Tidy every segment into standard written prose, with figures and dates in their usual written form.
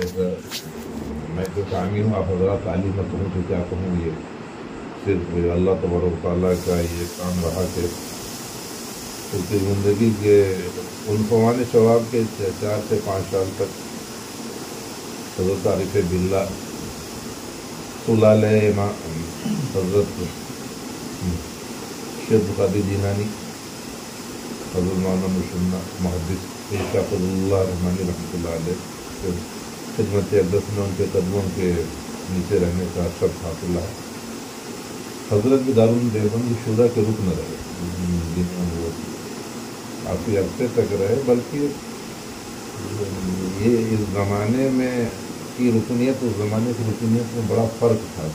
ایسا میں تو کامی ہوں، آپ حضرات عالم میں کہوں تو کیا کہوں، یہ صرف اللہ تبارک و تعالیٰ کا یہ کام رہا کہ اس کی زندگی کے عنفوان ثواب کے 4 سے 5 سال تک حضرت عارف باللہ سلالہ امام حضرت شیخ قادری جیلانی، حضرت مولانا مشنہ محدث شاہ فضل اللہ رحمانی رحمۃ اللہ علیہ خدمت اقدس میں ان کے قدموں کے نیچے رہنے کا شرف حاصل ہے۔ حضرت بھی دارالعلوم دیوبند شورا کے رکن رہے، جن میں وہ کافی عرصے تک رہے، بلکہ یہ اس زمانے میں کی رکنیت اس زمانے کی رکنیت میں بڑا فرق تھا۔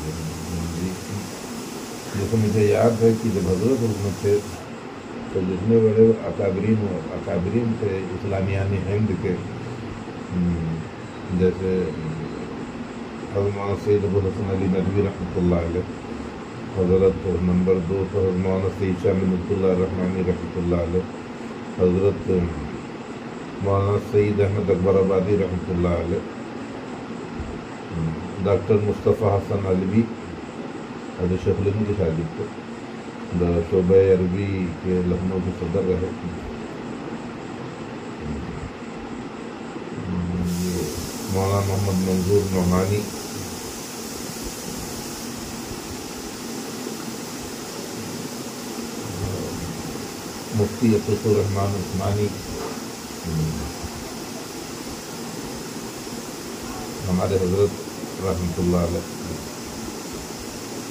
جیسے مجھے یاد ہے کہ جب حضرت رکن تھے تو جتنے بڑے اکابرین تھے اسلامیان ہند کے، جیسے حضرت مولانا سید ابو الحسن علی ندوی رحمۃ اللہ علیہ، حضرت نمبر 2 پر حضرت مولانا سید شاہ منت اللہ رحمانی رحمۃ اللہ علیہ، حضرت مولانا سید احمد اکبر آبادی رحمۃ اللہ علیہ، ڈاکٹر مصطفیٰ حسن علوی حضرت شیخ الہند کے شاگرد تھے، شعبہ عربی کے لکھنؤ کے صدر رہے، مولانا محمد منظور نعمانی، مفتی عطیق الرحمان عثمانی، ہمارے حضرت رحمۃ اللہ علیہ،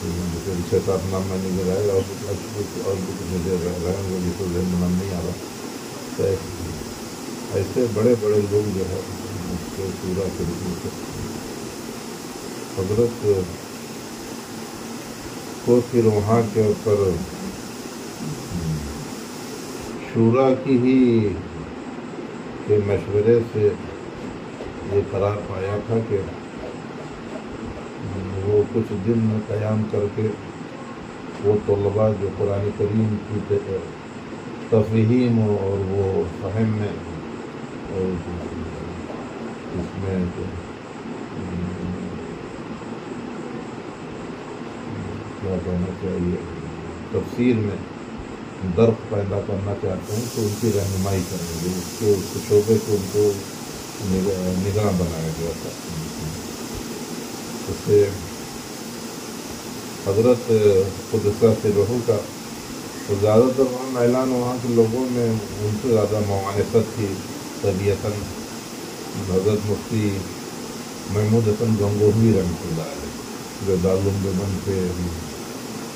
جیسے 6-7 نام میں نہیں گرایا، اور بھی کچھ مجھے رہے وہ جیسے ذہن میں نام نہیں آ رہا، تو ایسے بڑے بڑے لوگ جو ہے اس کے پورا کے رکن سے حضرت کو پھر وہاں کے اوپر شورا کی ہی کے مشورے سے یہ قرار پایا تھا کہ وہ کچھ دن میں قیام کر کے وہ طلباء جو قرآن کریم کی تفہیم اور وہ فہم میں اور اس میں کیا کہنا چاہیے تفسیر میں درخت پیدا کرنا چاہتے ہیں تو ان کی رہنمائی کریں گے، اس شعبے کو ان کو نگراں بنایا گیا تھا۔ اس سے حضرت قدسہ سرہ کا تو زیادہ تر وہاں اعلان وہاں کے لوگوں میں ان سے زیادہ ممانست تھی طبیعتاً۔ حضرت مفتی محمود حسن گنگوہی رحمۃ اللہ علیہ جو دارالعلوم دیوبند کے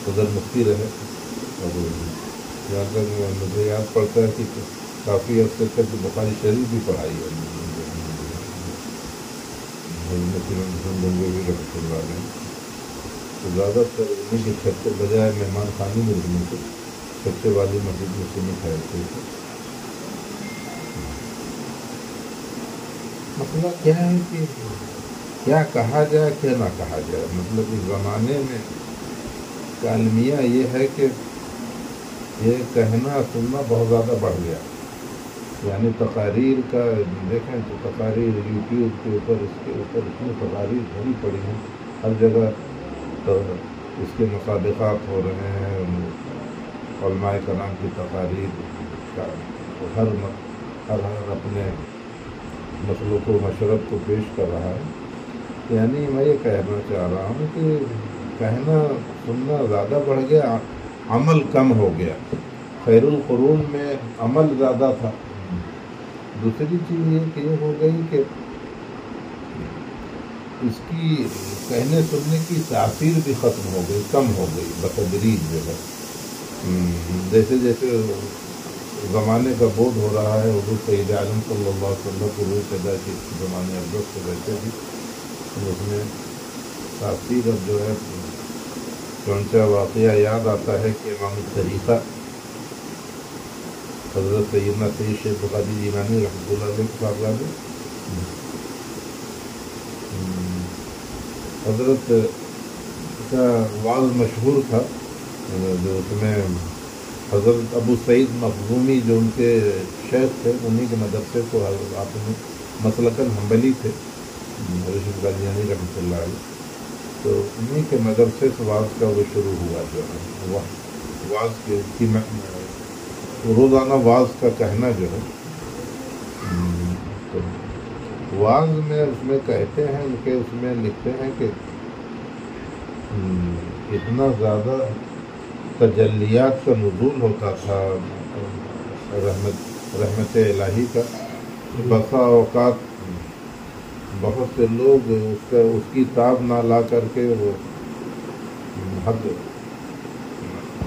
صدر مفتی رہے، اور جہاں تک مجھے یاد پڑتا ہے کہ کافی عرصے تک بخاری شریف بھی پڑھائی ہے حضرت مفتی محمود حسن گنگوہی رحمۃ اللہ علیہ، تو زیادہ تر انہیں کے چھت کے بجائے مہمان خانی میں رکنے سے چھتے والی مسجد میں سنی ٹھہرتے تھے۔ مسئلہ کیا ہے کہ کیا کہا جائے کیا نہ کہا جائے، مطلب اس زمانے میں کا المیہ یہ ہے کہ یہ کہنا سننا بہت زیادہ بڑھ گیا، یعنی تقاریر کا دیکھیں تو تقاریر یوٹیوب کے اوپر اس کے اوپر اتنی تقاریر بھری پڑی ہیں، ہر جگہ تو اس کے مسابقات ہو رہے ہیں، علماء کرام کی تقاریر کا ہر اپنے مسئلوں کو مشرب کو پیش کر رہا ہے۔ یعنی میں یہ کہنا چاہ رہا ہوں کہ کہنا سننا زیادہ بڑھ گیا، عمل کم ہو گیا۔ خیر القرون میں عمل زیادہ تھا۔ دوسری چیز یہ کہ یہ ہو گئی کہ اس کی کہنے سننے کی تاثیر بھی ختم ہو گئی، کم ہو گئی بتدریج جو ہے۔ جیسے جیسے زمانے کا بودھ ہو رہا ہے، حضور سید عالم صلی اللہ علیہ وسلم کو روح پیدا کی زمانے افضل سے ویسے بھی اس میں تاثیر اب جو ہے چونچہ واقعہ یاد آتا ہے کہ امام الطریقہ حضرت سیدنا سید شیخ قادری جیلانی رحمۃ اللہ علیہ کے صاحب حضرت کا وعظ مشہور تھا، جو اس میں حضرت ابو سعید مخزومی جو ان کے شیخ تھے، انہی کے مدرسے کو آپ مسلکاً حنبلی تھے، رشید قادیانی رحمۃ اللہ علیہ، تو انہیں کے مدرسے سے واز کا وہ شروع ہوا جو ہے واز کی روزانہ واز کا کہنا جو ہے، تو واز میں اس میں کہتے ہیں کہ اس میں لکھتے ہیں کہ اتنا زیادہ تجلیات کا نزول ہوتا تھا رحمت الہی کا، بسا اوقات بہت سے لوگ اس کی تاب نہ لا کر کے وہ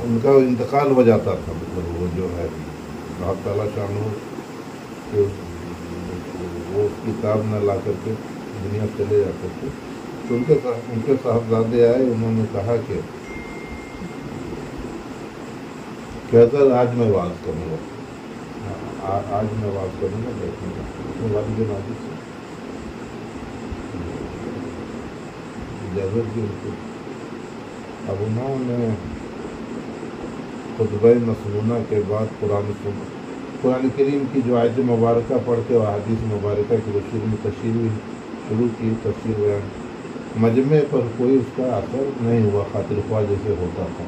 ان کا انتقال ہو جاتا تھا، مطلب وہ جو ہے اللہ تعالیٰ شان ہو وہ اس کی تاب نہ لا کر کے دنیا چلے جاتے تھے، تو ان کے صاحبزادے آئے، انہوں نے کہا کہ حضرت آج میں واز کروں گا، آج میں واز کروں گا، دیکھوں گا اپنے والد ماجد سے اجازت دی ان کو۔ اب انہوں نے خطبہ مسنونہ کے بعد قرآن کریم کی جو آیت مبارکہ پڑھ کے اور حدیث مبارکہ کی تفسیر میں شروع کی تفسیر بیان، مجمع پر کوئی اس کا اثر نہیں ہوا خاطر خواہ جیسے ہوتا تھا۔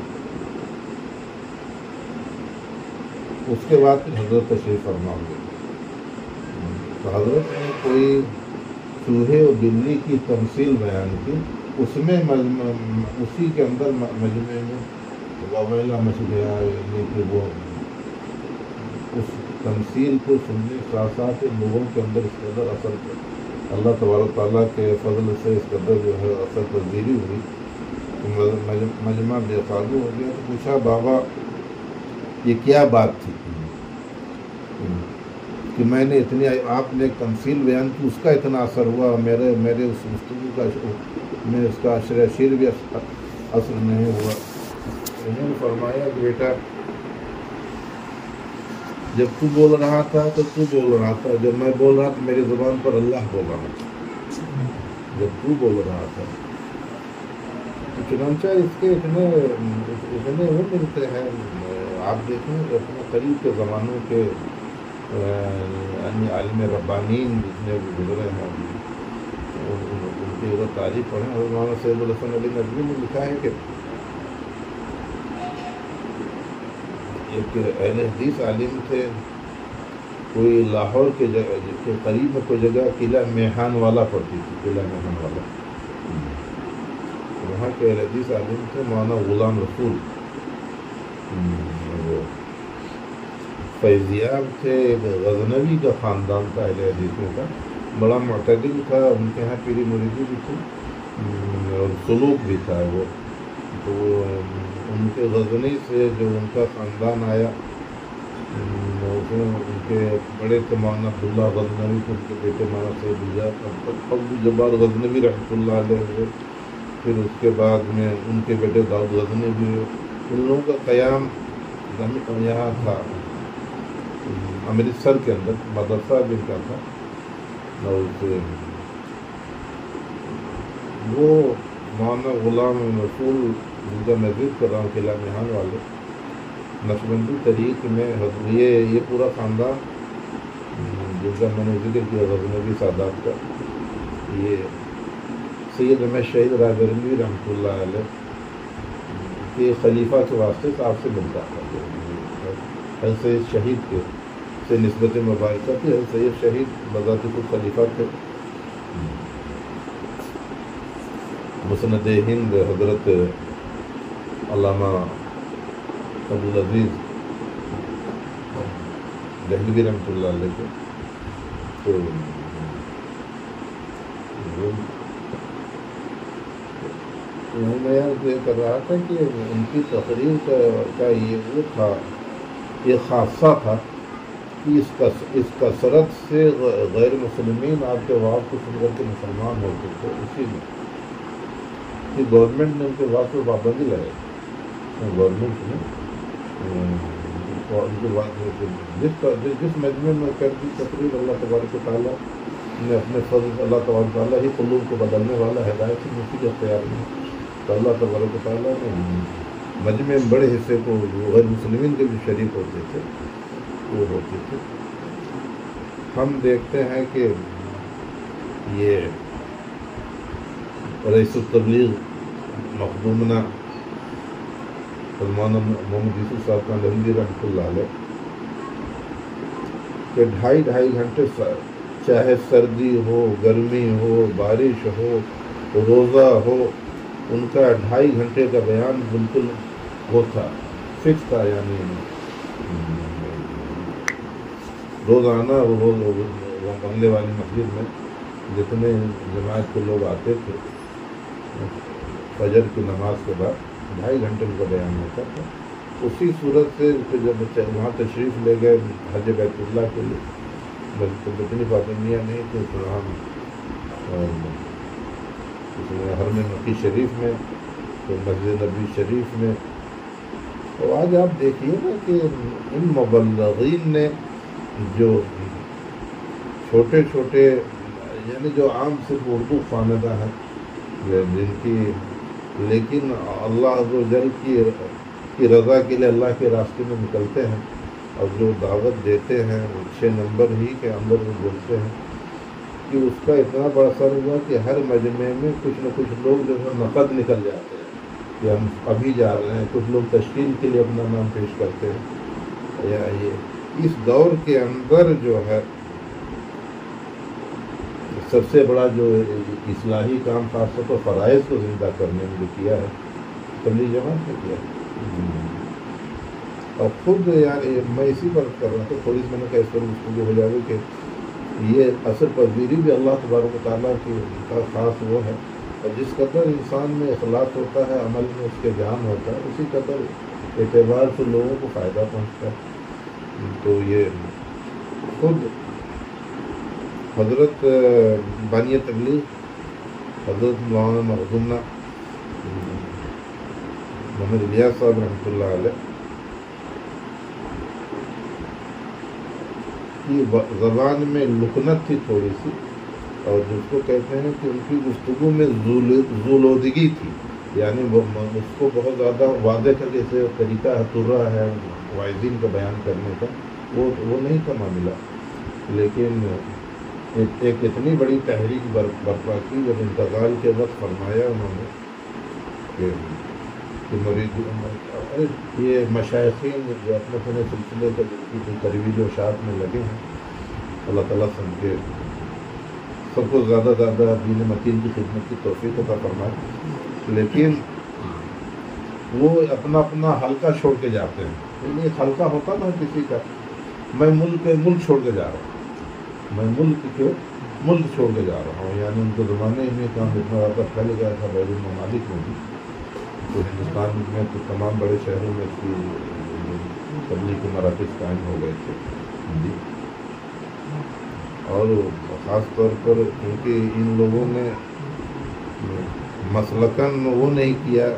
اس کے بعد پھر حضرت تشریف فرما ہوئے، تو حضرت نے کوئی چوہے اور بلی کی تمثیل بیان کی، اس میں اسی کے اندر مجمع میں وویلا مچ گیا، یعنی کہ وہ اس تمثیل کو سننے ساتھ ساتھ لوگوں کے اندر اس قدر اثر کر اللہ تبارک تعالیٰ کے فضل سے اس قدر جو ہے اثر پذیری ہوئی کہ مجمع بے قابو ہو گیا۔ تو پوچھا بابا یہ کیا بات تھی کہ میں نے اتنی آپ نے ایک تمثیل بیان کی، اس کا اتنا اثر ہوا، میرے اس گفتگو کا میں اس کا عشر اشیر بھی اثر نہیں ہوا۔ انہوں نے فرمایا کہ بیٹا جب تو بول رہا تھا تو تو بول رہا تھا، جب میں بول رہا تھا میری زبان پر اللہ بول رہا تھا، جب تو بول رہا تھا تو چنانچہ اس کے اتنے وہ ملتے ہیں، آپ دیکھیں اپنے قریب کے زمانوں کے یعنی عالم ربانین جتنے بھی گزرے ہیں ان کی اگر تاریخ پڑھیں، اور مولانا سید الحسن علی ندوی نے لکھا ہے کہ ایک اہل حدیث عالم تھے، کوئی لاہور کے قریب میں کوئی جگہ قلعہ میحان والا پڑتی تھی، قلعہ میحان والا، وہاں کے اہل حدیث عالم تھے مولانا غلام رسول، وہ فیضیاب تھے، غزنوی کا خاندان تھا اہل حدیثوں کا، بڑا معتدل تھا، ان کے یہاں پیری مریدی بھی تھی اور سلوک بھی تھا وہ، تو ان کے غزنی سے جو ان کا خاندان آیا، ان کے بڑے تھے مولانا عبداللہ غزنوی، ان کے بیٹے مولانا سید عبد الجبار غزنوی رحمۃ اللہ علیہ ہوئے، پھر اس کے بعد میں ان کے بیٹے داؤد غزنوی بھی ہوئے۔ ان لوگوں کا قیام یہاں تھا امرتسر کے اندر، مدرسہ بھی کا تھا، اور وہ مولانا غلام رسول جن کا میں ذکر کر رہا ہوں قلعہ میحان والے، نقشبندی طریق میں یہ پورا خاندان جن کا میں نے ذکر کیا غزنوی سادات کا، یہ سید رحمت شہید رائے بریلوی رحمۃ اللہ علیہ کے خلیفہ کے واسطے سے آپ سے ملتا تھا، سید شہید کے سے نسبت مبارکہ تھی، سید شہید بذات خود خلیفہ تھے۔ مسند ہند حضرت علامہ عبدالعزیز دہلوی رحمۃ اللہ علیہ کے، تو میں یہ کر رہا تھا کہ ان کی تقریر کا یہ وہ تھا، یہ خاصہ تھا کہ اس کثرت سے غیر مسلمین آپ کے وعد کو سن کر کے مسلمان ہوتے تھے، اسی میں کہ گورنمنٹ نے ان کے وعد پر پابندی لگائی، گورنمنٹ نے ان کے وعد جس مجمع میں کر دی تقریر، اللہ تبارک و تعالیٰ نے اپنے فضل، اللہ تبارک و تعالیٰ ہی قلوب کو بدلنے والا، ہدایت کی مفید اختیار میں، تو اللہ تبارک و تعالیٰ نے مجمع بڑے حصے کو جو غیر مسلمین کے بھی شریک ہوتے تھے وہ ہوتے تھے۔ ہم دیکھتے ہیں کہ یہ رئیس التبلیغ مخدومنا سلمان محمد یوسف صاحب کا لہندی رحمۃ اللہ علیہ کہ 2.5 گھنٹے چاہے سردی ہو، گرمی ہو، بارش ہو، روزہ ہو، ان کا 2.5 گھنٹے کا بیان بالکل وہ تھا، فکس تھا، یعنی روزانہ وہ بنگلے والی مسجد میں جتنے جماعت کے لوگ آتے تھے فجر کی نماز کے بعد 2.5 گھنٹے ان کا بیان ہوتا تھا. اسی صورت سے جب وہاں تشریف لے گئے حج بیت اللہ کے لیے، اتنی پابندیاں نہیں تھیں تو ہم حرم مکی شریف میں، تو مسجد نبی شریف میں. تو آج آپ دیکھیے نا کہ ان مبلغین نے جو چھوٹے چھوٹے یعنی جو عام صرف اردو خواندہ ہیں جن کی، لیکن اللہ عز و جل کی رضا کے لیے اللہ کے راستے میں نکلتے ہیں اور جو دعوت دیتے ہیں 6 نمبر ہی کے اندر وہ بولتے ہیں کہ اس کا اتنا بڑا اثر ہوا کہ ہر مجمع میں کچھ نہ کچھ لوگ جو ہے نقد نکل جاتے ہیں کہ ہم ابھی جا رہے ہیں. کچھ لوگ تشکیل کے لیے اپنا نام پیش کرتے ہیں. یا یہ اس دور کے اندر جو ہے سب سے بڑا جو اصلاحی کام خاص طور پر فرائض کو زندہ کرنے میں جو کیا ہے تبلیغ جماعت نے کیا ہے. اور خود یعنی میں اسی پر کر رہا تھا، تھوڑی سی میں نے کہا اس پر گفتگو ہو جائے گی کہ یہ اثر پذیری بھی اللہ تبارک و تعالیٰ کی کا خاص وہ ہے، اور جس قدر انسان میں اخلاص ہوتا ہے، عمل میں اس کے جان ہوتا ہے، اسی قدر اعتبار سے لوگوں کو فائدہ پہنچتا ہے. تو یہ خود حضرت بانی تبلیغ حضرت مولانا مخدومنا محمد الیاس صاحب رحمۃ اللہ علیہ کی زبان میں لکنت تھی تھوڑی سی، اور جس کو کہتے ہیں کہ ان کی گفتگو میں زولودگی تھی، یعنی اس کو بہت زیادہ واضح کا جیسے طریقہ ترا ہے واعظین کا بیان کرنے کا، وہ نہیں تھا معاملہ. لیکن ایک اتنی بڑی تحریک برپا کی جب انتقال کے وقت فرمایا انہوں نے کہ مرید یہ مشائخین جو اپنے اپنے سلسلے کے قریبی جو اشاعت میں لگے ہیں، اللہ تعالیٰ سب کو زیادہ دین متین کی خدمت کی توفیق عطا فرمائے. لیکن وہ اپنا اپنا حلقہ چھوڑ کے جاتے ہیں. ایک حلقہ ہوتا نا کسی کا، میں ملک چھوڑ کے جا رہا ہوں، میں ملک چھوڑ کے جا رہا ہوں. یعنی ان کے زمانے میں کام اتنا زیادہ پھیل گیا تھا بیرون الممالک میں بھی، تو ہندوستان میں تو تمام بڑے شہروں میں اس کی تبلیغ کے مراکز قائم ہو گئے تھے جی. اور خاص طور پر کیونکہ ان لوگوں نے مسلکاً وہ نہیں کیا،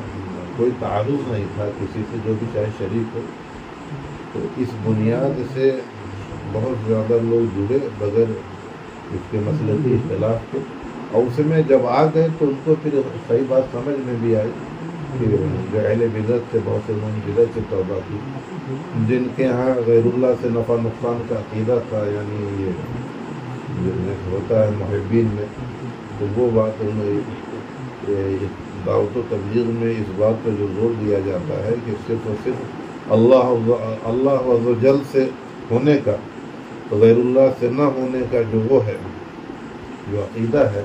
کوئی تعارض نہیں تھا کسی سے، جو بھی چاہے شریک ہو، تو اس بنیاد سے بہت زیادہ لوگ جڑے بغیر اس کے مسئلے کے اختلاف کے. اور اس میں جب آ گئے تو ان کو پھر صحیح بات سمجھ میں بھی آئی کہ جو اہل بدعت سے بہت سے لوگوں نے بدعت سے توبہ کی، جن کے ہاں غیر اللہ سے نفع نقصان کا عقیدہ تھا، یعنی یہ ہوتا ہے محبین میں، تو وہ بات دعوت و تبلیغ میں اس بات پہ جو زور دیا جاتا ہے کہ صرف اور صرف اللہ عز و جل سے ہونے کا، غیر اللہ سے نہ ہونے کا جو وہ ہے، جو عقیدہ ہے،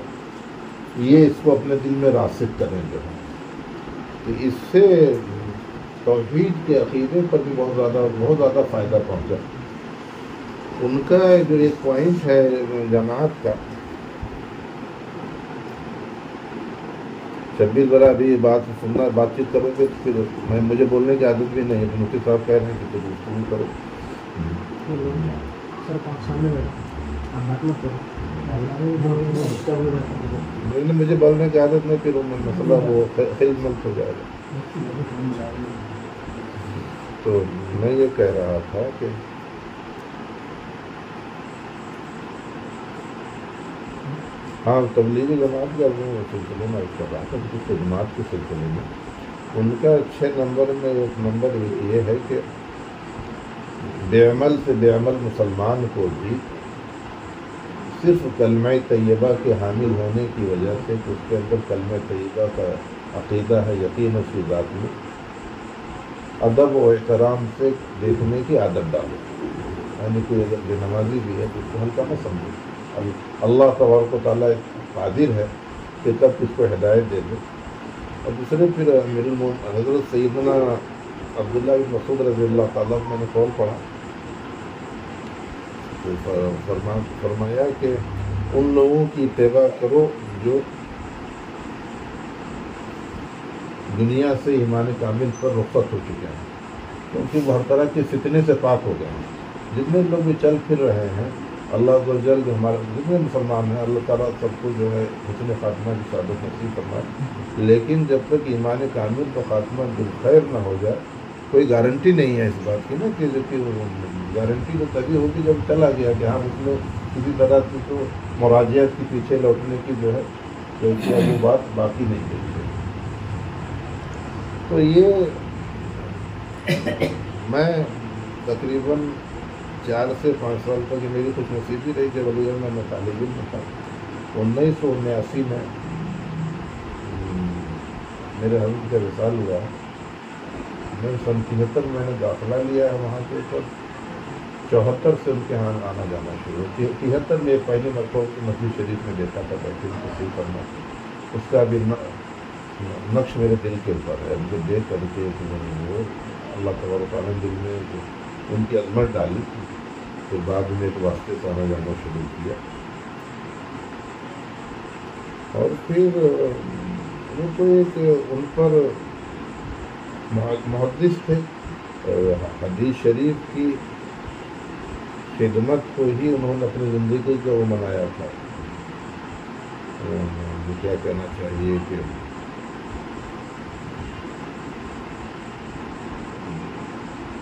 یہ اس کو اپنے دل میں راسخ کریں جو ہے. تو اس سے توحید کے عقیدے پر بھی بہت زیادہ فائدہ پہنچا. ان کا جو ایک پوائنٹ ہے جماعت کا، جب بھی ذرا ابھی بات چیت کرو گے تو پھر مجھے بولنے کی عادت بھی نہیں ہے، مفتی صاحب کہہ رہے ہیں کہ گفتگو کرو. مجھے بولنے کی عادت نہیں، پھر مسئلہ وہ خدمت ہو جائے گا. تو میں یہ کہہ رہا تھا کہ ہاں تبلیغی جماعت کا سلسلے میں اس کا بات ہے، خدمات کے سلسلے میں ان کا 6 نمبر میں ایک نمبر یہ ہے کہ بے عمل سے بے عمل مسلمان کو بھی صرف کلمہ طیبہ کے حامل ہونے کی وجہ سے کہ اس کے اندر کلمہ طیبہ کا عقیدہ ہے، یقین اس کی ذات میں، ادب و احترام سے دیکھنے کی عادت ڈالو. یعنی کوئی اگر بے نمازی بھی ہے تو اس کو ہلکا نہ سمجھو. اللہ تبارک و تعالیٰ قادر ہے کہ تب اس کو ہدایت دے دے. اور دوسرے پھر امیر المومنین حضرت سیدنا عبداللہ بن مسعود رضی اللہ تعالیٰ میں نے قول پڑھا تو فرمایا کہ ان لوگوں کی اتباع کرو جو دنیا سے ایمان کامل پر رخصت ہو چکے ہیں، کیونکہ وہ ہر طرح کے فتنے سے پاک ہو گئے ہیں. جتنے لوگ بھی چل پھر رہے ہیں، اللہ عز و جل جو ہمارے جتنے مسلمان ہیں، اللہ تعالیٰ سب کو جو ہے حسن خاتمہ کی سعادت نصیب فرمائے. لیکن جب تک ایمان کامل کا خاتمہ بالخیر نہ ہو جائے، کوئی گارنٹی نہیں ہے اس بات کی نا کہ گارنٹی تو تبھی ہوگی جب چلا گیا کہ ہم اس میں کسی طرح کی تو مراجعت کے پیچھے لوٹنے کی جو ہے تو وہ بات باقی نہیں رہی. تو یہ میں تقریباً 4 سے 5 سال تک میری خوش نصیبی رہی کہ علی گڑھ میں طالب علم تھا. 1979 میں میرے حضرت کا وصال ہوا. میں سن 73 میں نے داخلہ لیا ہے وہاں کے اوپر. 74 سے امتحان آنا جانا شروع. 73 میں پہلی مرتبہ مسجد شریف میں دیکھا تھا بیٹھے تصویر کرنا. اس کا بھی نقش میرے دل کے اوپر ہے. مجھے دیکھ کر کے وہ اللہ تبارک و تعالیٰ دل میں ان کی عظمت ڈالی. پھر بعد میں ایک واسطے سے آنا جانا شروع کیا. اور پھر وہ تو ایک ان پر محدث تھے. حدیث شریف کی خدمت کو ہی انہوں نے اپنی زندگی کا وہ منایا تھا. کیا کہنا چاہیے کہ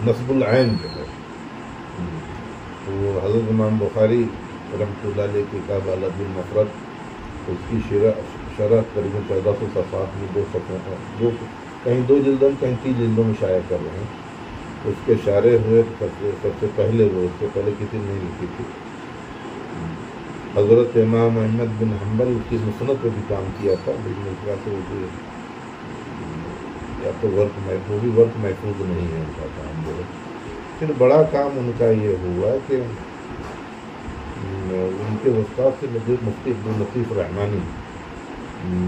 نصب العین جو ہے وہ حضرت امام بخاری رحمۃ اللہ علیہ کی کتاب الادب المفرد، اس کی شرح تقریباً 1400 صفحات میں 2 صفحوں کا کہیں 2 جلدوں کہیں 3 جلدوں میں شائع کر رہے ہیں. اس کے شارح ہوئے سب سے پہلے وہ، اس سے پہلے کسی نے نہیں لکھی تھی. حضرت امام احمد بن حنبل کی مسند پہ بھی کام کیا تھا، لیکن اس کا سے وہ یا تو وہ بھی ورک محفوظ نہیں ہے ان کا کام جو ہے. پھر بڑا کام ان کا یہ ہوا کہ ان کے استاد سے مفتی عبداللطیف رحمانی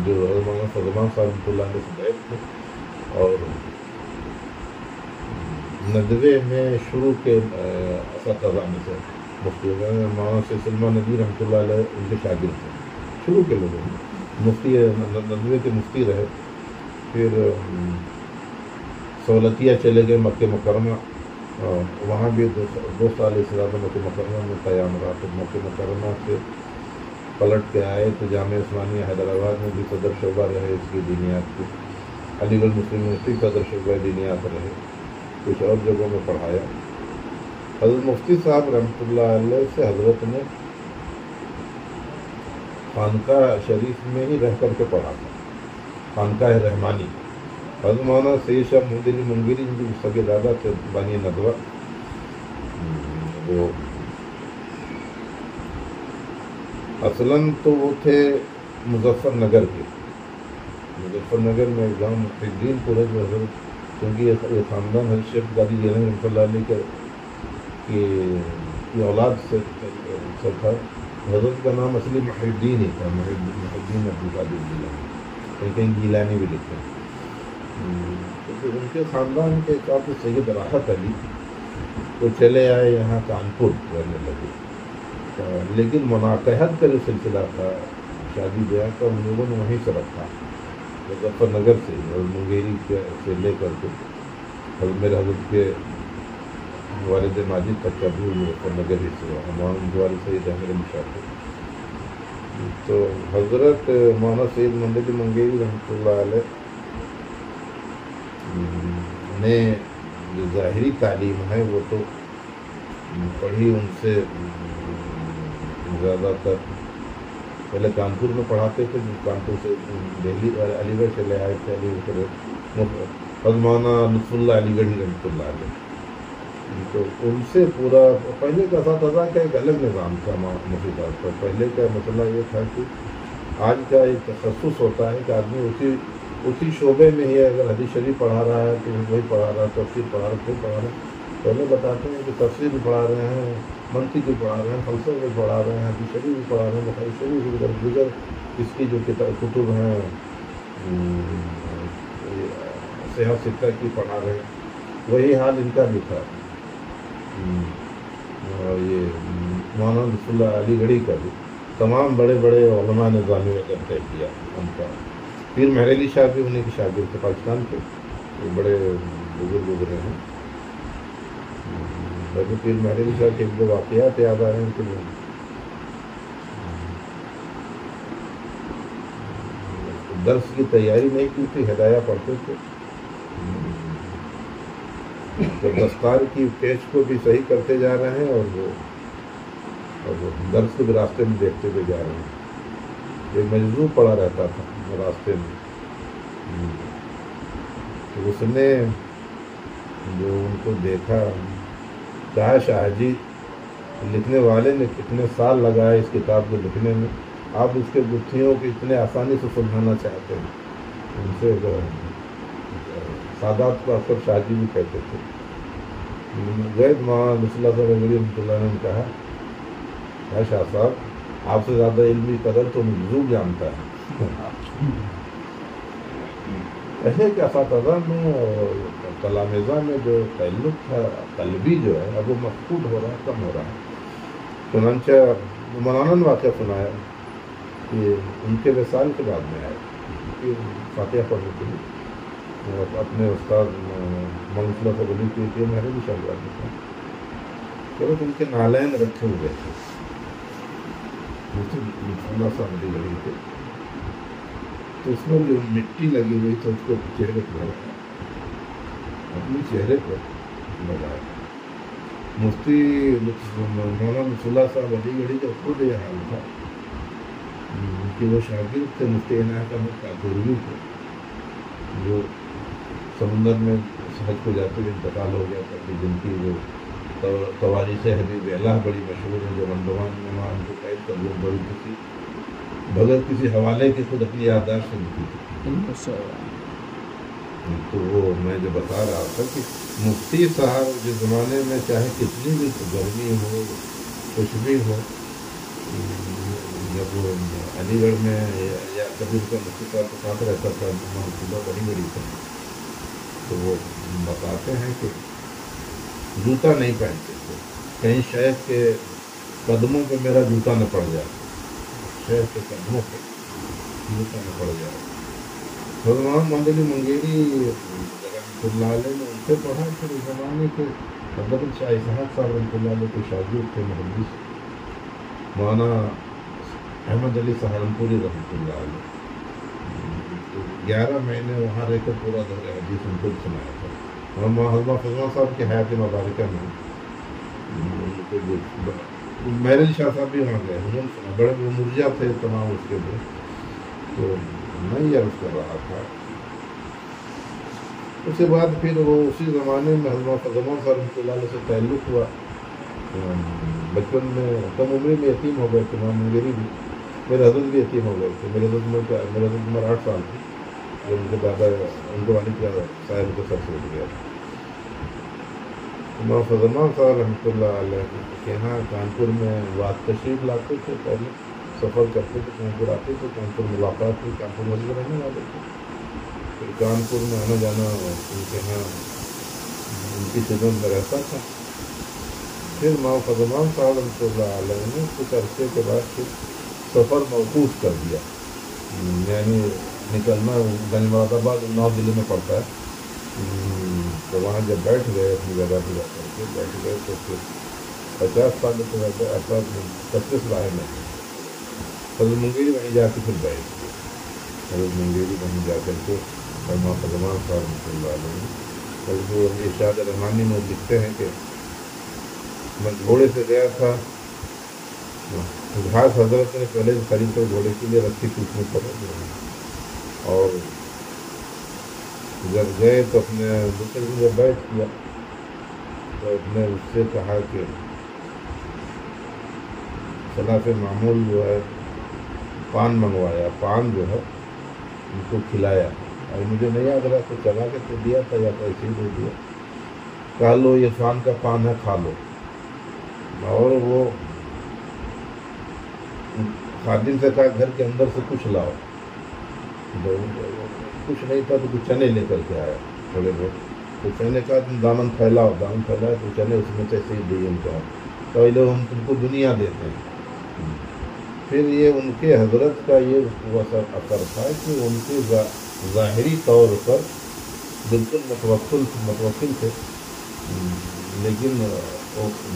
جو مولانا فضلان صاحب رحمۃ اللہ علیہ سے بیٹھ تھے، اور ندوے میں شروع کے اساتذہ میں سے مفتی مولانا سلمہ ندوی رحمۃ اللہ علیہ ان کے شاگرد تھے. شروع کے لوگوں میں مفتی ندوے کے مفتی رہے. پھر سہولتیہ چلے گئے مکہ مکرمہ، وہاں بھی 2 سال اس طرح مکہ مکرمہ میں قیام رہا. پھر مکہ مکرمہ سے پلٹ کے آئے تو جامعہ عثمانیہ حیدرآباد میں بھی صدر شعبہ رہے اس کی دینیات کی. علی گڑھ مسلم یونیورسٹی صدر شعبہ دینیات رہے. کچھ اور جگہوں میں پڑھایا. حضرت مفتی صاحب رحمۃ اللہ علیہ سے حضرت نے خانقاہ شریف میں ہی رہ کر کے پڑھا تھا، خانقاہ رحمانی. حضرت مولانا سید شاہ محمود علی منگیری جو سگے دادا تھے بانی ندوہ، وہ اصلاً تو وہ تھے مظفر نگر کے. مظفر نگر میں گاؤں محدین پورے جو حضرت، کیونکہ یہ خاندان حضرت شیخ قادری جیلانی رحمۃ اللہ علیہ کی اولاد سے تھا. حضرت کا نام اصلی محدین ہی تھا، محدین عبدالقادر جیلانی، کہیں گیلانی بھی لکھتے ہیں. تو پھر ان کے خاندان کے حساب سے سید راحت علی تو چلے آئے یہاں کانپور رہنے لگے. لیکن مناقحت کا جو سلسلہ تھا، شادی بیاہ کا، ان لوگوں نے وہیں سے رکھا، مظفر نگر سے اور منگیری سے لے کر کے میرے حضرت کے والد ماجد تک کا بھی مظفر نگر ہی سے مولانا والد سید احمد علی شاہ تھے. تو حضرت مولانا سید محمد علی منگیری رحمۃ اللہ علیہ نے جو ظاہری تعلیم ہے وہ تو پڑھی ان سے زیادہ تر. پہلے کانپور میں پڑھاتے تھے، کانپور سے دہلی علی گڑھ چلے آئے تھے. علی گڑھ حضرت مولانا لطف اللہ علی گڑھی رحمۃ اللہ علیہ تو ان سے پورا پہلے کا اساتذہ کا ایک الگ نظام تھا موسیقات پر. پہلے کا مسئلہ یہ تھا کہ آج کا ایک تخصص ہوتا ہے کہ آدمی اسی شعبے میں ہی اگر حدیث شریف پڑھا رہا ہے تو وہی پڑھا رہا ہے, تفسیر پڑھا رہا ہے, پھر پڑھا رہا ہے. پہلے بتاتے ہیں کہ تفسیر بھی پڑھا رہے ہیں, منطق بھی پڑھا رہے ہیں, فلسفہ بھی پڑھا رہے ہیں, حدیث شریف بھی پڑھا رہے ہیں, بخاری شریف بھی, دیگر اس کی جو کتب ہیں صحت ستہ کی پڑھا رہے ہیں. وہی حال ان کا بھی تھا. اور یہ مولانا نصر اللہ علی گڑھی کا بھی تمام بڑے بڑے علماء نظامی وغیرہ طے کیا ان کا. پیر مہر علی شاہ بھی انہیں کی شاگرد تھے, پاکستان کے بڑے بزرگ گزرے ہیں. ویسے پیر مہر علی شاہ کے جو واقعات یاد آ رہے ہیں کہ درس کی تیاری نہیں کی تھی, ہدایہ پڑھتے تھے. تو دستار کی پیچ کو بھی صحیح کرتے جا رہے ہیں اور وہ درس کے بھی راستے میں دیکھتے ہوئے جا رہے ہیں. ایک مجذوب پڑا رہتا تھا راستے میں. تو اس نے جو ان کو دیکھا, کہا شاہ جی لکھنے والے نے کتنے سال لگائے اس کتاب کو لکھنے میں, آپ اس کے گتھیوں کو اتنے آسانی سے سلجھانا چاہتے ہیں. ان سے سادات کو اکثر شاہ جی بھی کہتے تھے. غیر مولانا نصر اللہ رحمۃ اللہ نے کہا, شاہ صاحب آپ سے زیادہ علمی قدر تو مجذوب جانتا ہے. ایسے کہ اساتذہ میں اور تلامذہ میں جو تعلق تھا قلبی جو ہے اب وہ مفقود ہو رہا ہے, کم ہو رہا ہے. چنانچہ مولانا نے واقعہ سنایا کہ ان کے وصال کے بعد میں آئے فاتحہ پڑھنے کے لیے. اپنے استاد مولانا سے بلی کی میرے بھی شاگرد تھا. چلو ان کے نالین رکھے ہوئے تھے, اللہ صاحب علی گڑھی تھے. تو اس میں جو مٹی لگی ہوئی تھی اس کو چہرے پر لگایا, اپنے چہرے پر لگایا. مفتی مولانا نصر اللہ صاحب علی گڑھی کا خود یہ حال تھا کہ وہ شاگرد تھے مفتی عنایت احمد کاکوروی تھے, جو سمندر میں حج کو جاتے ہوئے انتقال ہو گیا تھا, کہ جن کی جو تواریخ حبیب اللہ بڑی مشہور ہے, جو انڈمان میں وہاں ان کو قید کر دیا بڑی کسی بغیر کسی حوالے کے خود اپنی یادداشت سے لکھی تھی. تو وہ میں جو بتا رہا تھا کہ مفتی صاحب جس زمانے میں چاہے کتنی بھی گرمی ہو کچھ بھی ہو, جب وہ علی گڑھ میں یا کبھی اس کا مفتی صاحب کے ساتھ رہتا تھا, صبح علی گڑھی تھا, تو وہ بتاتے ہیں کہ جوتا نہیں پہنتے تھے. کہیں شیخ کے قدموں پہ میرا جوتا نہ پڑ جائے, شیخ کے قدموں پہ جوتا نہ پڑ جائے. مولانا محمد علی منگیری رحمۃ اللہ علیہ نے ان سے پڑھا کہ اس زمانے کے حضرت شاہ اسحاق صاحب رحمۃ اللہ علیہ کے شاگرد تھے محدث مولانا احمد علی سہارنپوری رحمۃ اللہ علیہ. 11 مہینے وہاں رہ کر پورا دور حدیث ان کو سنایا تھا. حضرت فضلہ صاحب کے حیات مبارکہ میں مہر علی شاہ صاحب بھی وہاں گئے, انہوں نے سنا, بڑے مرجع تھے تمام اس کے لیے. تو میں یہ عرض کر رہا تھا. اس کے بعد پھر وہ اسی زمانے میں حضرت فضلہ صاحب رحمۃ اللہ علیہ سے تعلق ہوا. بچپن میں کم عمری میں یتیم ہو گئے تھے منگیری بھی, میرے حضرت بھی یتیم ہو گئے تھے. میرے حضرت عمر 8 سال تھی جب ان کے دادا ان کو والد کا صاحب کو سر سے اٹھ گیا. مولانا فضل الرحمان صاحب رحمۃ اللہ علیہ کے یہاں کانپور میں واد تشریف لاتے تھے, پہلے سفر کرتے تھے, کانپور آتے تھے, کانپور ملاقات ہوئی, کانپور مسجد رہنے والے تھے. پھر کانپور میں آنا جانا ان کے یہاں ان کی خدمت میں رہتا تھا. پھر مولانا فضل الرحمان صاحب رحمۃ اللہ علیہ نے کچھ عرصے کے بعد پھر سفر موقوف کر دیا, یعنی نکلنا گنج مراد آباد 9 ضلع میں پڑتا ہے. تو وہاں جب بیٹھ گئے اپنی جگہ پہ جا کر کے بیٹھ گئے تو پھر 50 سال سے زیادہ ایسا 25 راہ میں حضرت منگیری وہیں جا کے پھر بیٹھ گئے. حضرت منگیری وہیں جا کر کے مولانا فضل الرحمان صاحب رحمۃ اللہ علیہ حضرت ارشاد رحمانی میں لکھتے ہیں کہ میں گھوڑے سے گیا تھا, گھاس حضرت نے پہلے خرید کر گھوڑے کے لیے رسی کھینچنے پڑے, اور جب گئے تو اپنے دوسرے دن جب بیٹھ کیا نے اس سے کہا کہ خلاف معمول جو ہے پان منگوایا، پان جو ہے ان کو کھلایا، اور مجھے نہیں یاد رہا تو چلا کے تو دیا تھا یا تو ایسے ہی دے دیا، کہا لو یہ فان کا پان ہے، کھا لو۔ اور وہ خادم سے کہا گھر کے اندر سے کچھ لاؤ، کچھ نہیں تھا تو کچھ چنے لے کر کے آیا تھوڑے بہت، تو چنے کہا تم دامن پھیلاؤ، دامن پھیلایا تو چنے اس میں سے ایسے ہی دیے ان کو، تو لوگ ہم تم کو دنیا دیتے ہیں۔ پھر یہ ان کے حضرت کا یہ اثر تھا کہ ان کے ظاہری طور پر بالکل متوکل تھے، لیکن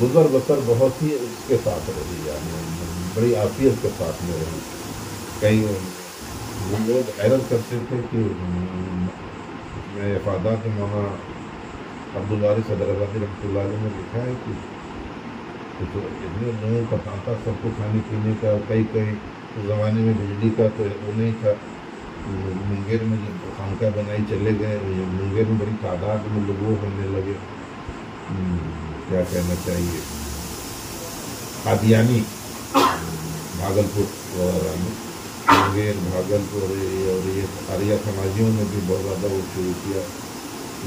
گزر بسر بہت ہی اس کے ساتھ رہی، یعنی بڑی عافیت کے ساتھ میں رہی۔ کئی لوگ حیرت کرتے تھے کہ میں افادات مولانا عبدالوارث حیدرآبادی رحمۃ اللہ علیہ نے لکھا ہے کہ اتنے لوگوں کا تھا سب کو کھانے پینے کا، کئی زمانے میں بجلی کا تو وہ نہیں تھا، منگیر میں جب خانقاہ بنائی چلے گئے، منگیر میں بڑی تعداد میں لوگوں ہونے لگے، کیا کہنا چاہیے، قادیانی بھاگلپور وغیرہ میں، منگیر بھاگلپور اور یہ آریہ سماجیوں نے بھی بہت زیادہ وہ شروع کیا۔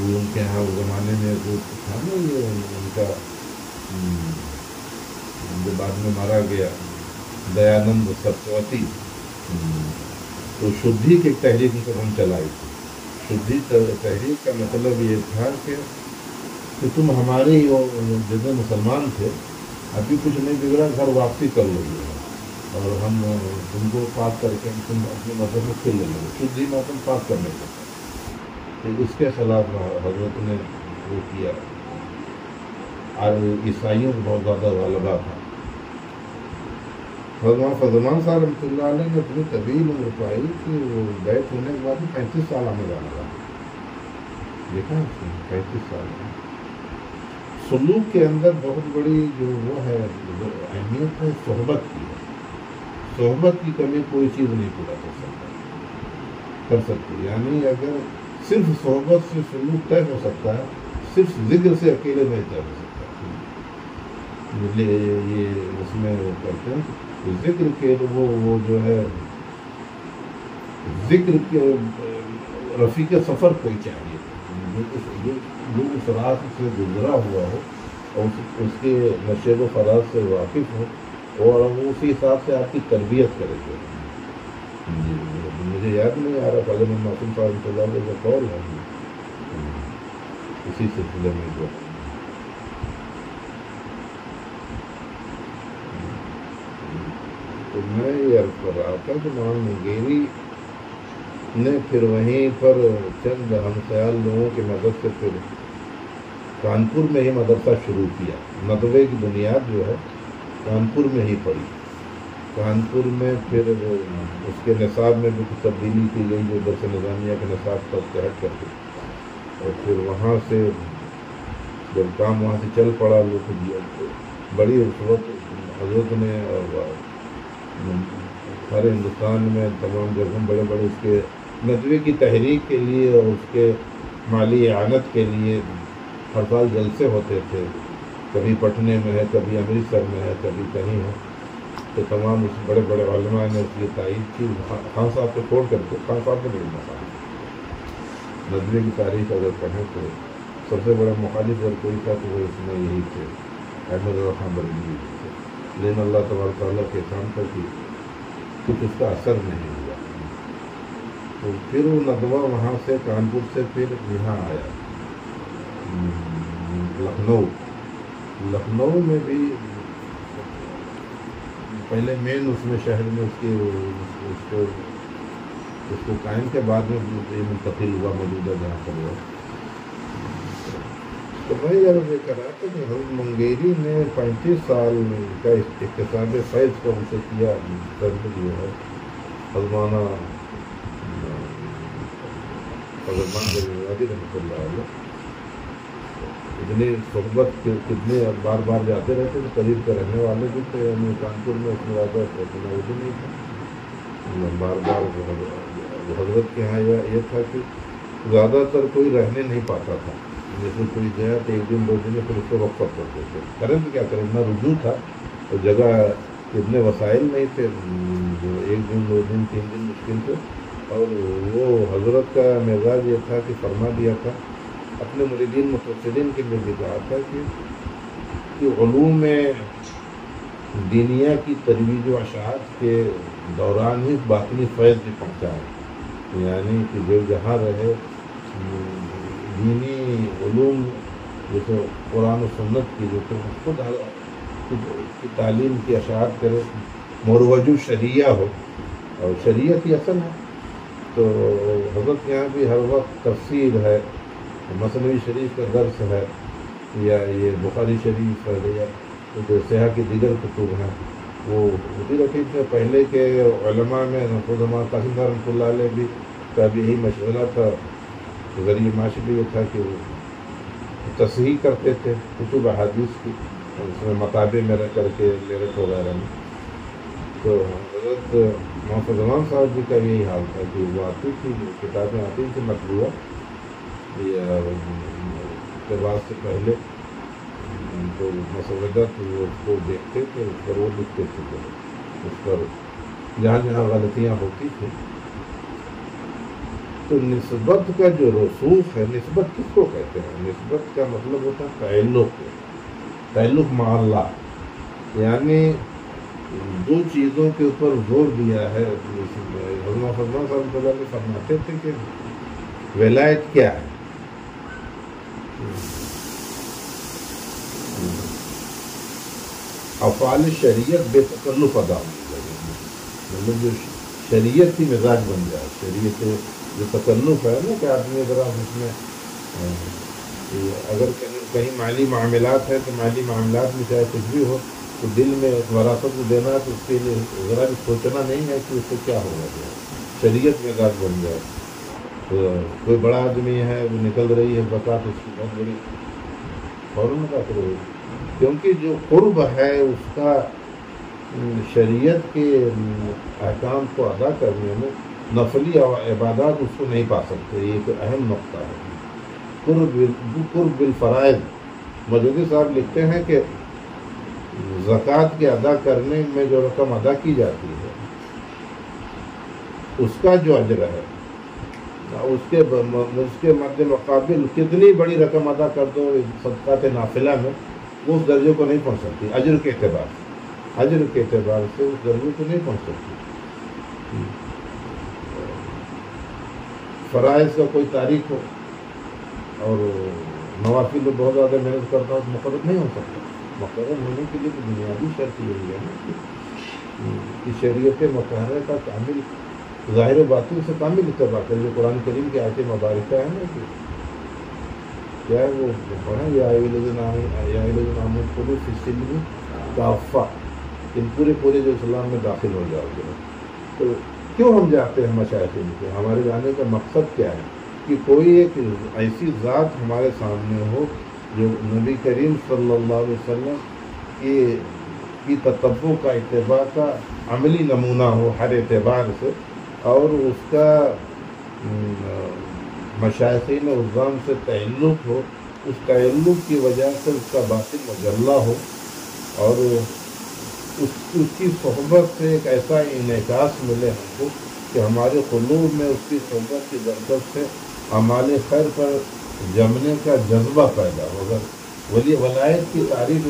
ان کے یہاں اس زمانے میں جو تھا نا یہ ان کا جو بعد میں مارا گیا دیانند سرسوتی، تو شدھی کی تحریک کو ہم چلائی تھی۔ شدھی تحریک کا مطلب یہ تھا کہ تم ہمارے جتنے مسلمان تھے ابھی کچھ نہیں بگڑا، گھر واپسی کر لو گے اور ہم تم کو پاک کر کے تم اپنے مذہب میں پھر لے لو گے، شدھی مطلب پاک کرنے کا۔ تو اس کے خلاف حضرت نے وہ کیا، اور عیسائیوں کو بہت زیادہ غلبہ تھا۔ حضرت فضلمان صاحب رحمۃ اللہ علیہ نے اتنی طویل عمر پائی کہ وہ بیت ہونے کے بعد 35 سال ہمیں جانا رہا، دیکھا 35 سال۔ سلوک کے اندر بہت بڑی جو وہ ہے اہمیت ہے صحبت کی ہے، صحبت کی کمی کوئی چیز نہیں پورا کر سکتی، یعنی اگر صرف صحبت سے سلوک طے ہو سکتا ہے، صرف ذکر سے اکیلے نہیں طے ہو سکتا۔ یہ اس میں وہ کرتے ہیں ذکر کے وہ جو ہے ذکر کے رفیق سفر کوئی چاہیے جو اس راست سے گزرا ہوا ہو اور اس کے نشیب و فراز سے واقف ہو اور اسی حساب سے آپ کی تربیت کرے گا۔ مجھے یاد نہیں آ رہا فاضل معصوم صاحب رحمۃ اللہ علیہ کا قول ہے اسی سلسلے میں جو تو میں یہ عرض کر رہا تھا کہ مولانا منگیری نے پھر وہیں پر چند ہم خیال لوگوں کی مدد سے پھر کانپور میں ہی مدرسہ شروع کیا۔ ندوے کی بنیاد جو ہے کانپور میں ہی پڑی، کانپور میں پھر اس کے نصاب میں بھی کچھ تبدیلی کی گئی جو درس نظامیہ کے نصاب پر ہٹ کر کے، اور پھر وہاں سے جب کام وہاں سے چل پڑا لوگ بڑی اس وقت حضرت نے اور سارے ہندوستان میں تمام جگہوں بڑے بڑے اس کے ندوے کی تحریک کے لیے اور اس کے مالی اعانت کے لیے ہر سال جلسے ہوتے تھے، کبھی پٹنے میں ہے، کبھی امرتسر میں ہے، کبھی کہیں ہے، تو تمام اس بڑے بڑے علماء نے اس کی تائید کی۔ خان صاحب کو چھوڑ کر کے خان صاحب کو نہیں مقام ندوے کی تاریخ اگر پڑھیں تو سب سے بڑا مخالف اگر کوئی تھا تو وہ اس میں یہی تھے، احمد رضا خان بریلوی تھے، لیکن اللہ تبارک تعالیٰ کے کام پر کہ کچھ اس کا اثر نہیں ہوا۔ تو پھر وہ ندوہ وہاں سے کانپور سے پھر یہاں آیا لکھنؤ میں بھی پہلے مین اس میں شہر میں اس کو قائم کے بعد میں منتقل ہوا موجودہ جہاں پر ہوا۔ تو میں یہ عرض کر رہا تھا کہ حضرت منگیری نے 35 سال کا اکتساب فیض کا اسے کیا، درد جو ہے حضرت رحمۃ اللہ علیہ اتنی صحبت کتنے بار بار جاتے رہتے تھے، قریب کے رہنے والے بھی تھے، یعنی کانپور میں اس میں زیادہ اتنا وہ بھی نہیں تھا، بار بار حضرت کے یہاں یہ تھا کہ زیادہ تر کوئی رہنے نہیں پاتا تھا، جیسے کوئی گیا تو ایک دن 2 دن میں پھر اس کو وقف کرتے تھے. کریں تو کیا کریں, اتنا رجوع تھا اور جگہ اتنے وسائل نہیں تھے, جو 1 دن 2 دن 3 دن مشکل تھے. اور وہ حضرت کا مزاج یہ تھا کہ فرما دیا تھا اپنے مریدین مفسرین کے لیے بھی کہا تھا کہ علوم دینیا کی ترویج و اشاعت کے دوران ہی باطنی فیض بھی پہنچائے. یعنی کہ جو جہاں رہے دینی علوم جیسے قرآن و سنت کی جو کہ خود کی تعلیم کی اشاعت کرے, مروج الشریعہ ہو, اور شریعت ہی اصل ہے. تو حضرت کے یہاں بھی ہر وقت تفسیر ہے, مثنوی شریف کا درس ہے, یا یہ بخاری شریف ہے, یا جو سیاح کی دیگر کتب ہیں وہ ہوتی رکھی تھے. پہلے کے علماء میں خود ہمارا قاسم صاحب رحمۃ اللہ علیہ بھی کا بھی یہی مشورہ تھا, ذریعہ معاشی بھی یہ تھا کہ وہ تصحیح کرتے تھے کتب احادیث کی, اس میں مطابع میں رہ کر کے لیرت وغیرہ میں. تو حضرت محمد زمان صاحب جی کا یہی حال تھا کہ وہ آتی تھی, کتابیں آتی تھیں مطبوعہ یا اقتباس سے پہلے جو مسودہ تھی وہ اس کو دیکھتے تھے, اس پر وہ لکھتے تھے, اس پر جہاں جہاں غلطیاں ہوتی تھیں. تو نسبت کا جو رسوخ ہے, نسبت کس کو کہتے ہیں؟ نسبت کا مطلب ہوتا ہے تعلق مع اللہ. یعنی 2 چیزوں کے اوپر زور دیا ہے. حضرت فرمان صاحب اللہ نے فرماتے تھے کہ ولایت کیا ہے؟ افعال شریعت بے تکلف ادا ہونی چاہیے. مطلب جو شریعت کی مزاج بن جائے. شریعت جو تکلف ہے نا کہ آدمی ذرا اس میں اگر کہیں مالی معاملات ہیں تو مالی معاملات میں چاہے کچھ بھی ہو تو دل میں وراثت کو دینا ہے تو اس کے لیے ذرا بھی سوچنا نہیں ہے کہ اس سے کیا ہوگا. شریعت مزاج بن جائے. تو کوئی بڑا آدمی ہے وہ نکل رہی ہے زکوٰۃ, اس کی بہت بڑی فوراً ادا کرو, کیونکہ جو قرب ہے اس کا شریعت کے احکام کو ادا کرنے میں نفلی عبادات اس کو نہیں پا سکتے. یہ ایک اہم نقطہ ہے. قرب بالفرائض. مجدد صاحب لکھتے ہیں کہ زکوٰۃ کے ادا کرنے میں جو رقم ادا کی جاتی ہے اس کا جو اجر ہے اس کے مد مقابل کتنی بڑی رقم ادا کر دو صدقات نافلہ میں, وہ اس درجے کو نہیں پہنچ سکتی. اجر کے اعتبار سے اس درجے کو نہیں پہنچ سکتی. فرائض کا کوئی تاریخ ہو اور نوافل میں بہت زیادہ محنت کرتا ہوں تو مقرر نہیں ہو سکتا. مقرر ہونے کے لیے تو بنیادی شرط یہی ہے نا کہ شریعت مطالعہ کا کامل ظاہر و باطن سے کامل اتباع کرے. جو قرآن کریم کی آیت مبارکہ ہے نا کہ کیا ہے وہ پڑھیں یا الذین خلو فی السلم کافہ, ان پورے جو اسلام میں داخل ہو جاؤ گے. تو کیوں ہم جاتے ہیں مشائخ کے؟ ہمارے جانے کا مقصد کیا ہے کہ کوئی ایک ایسی ذات ہمارے سامنے ہو جو نبی کریم صلی اللہ علیہ وسلم کی تتبع کا اتباع کا عملی نمونہ ہو ہر اعتبار سے, اور اس کا مشائخین عظام سے تعلق ہو. اس تعلق کی وجہ سے اس کا باطن مجلہ ہو, اور اس کی صحبت سے ایک ایسا انعکاس ملے ہم کو کہ ہمارے قلوب میں اس کی صحبت کی برکت سے اعمال خیر پر جمنے کا جذبہ پیدا ہوگا. ولایت کی تعریف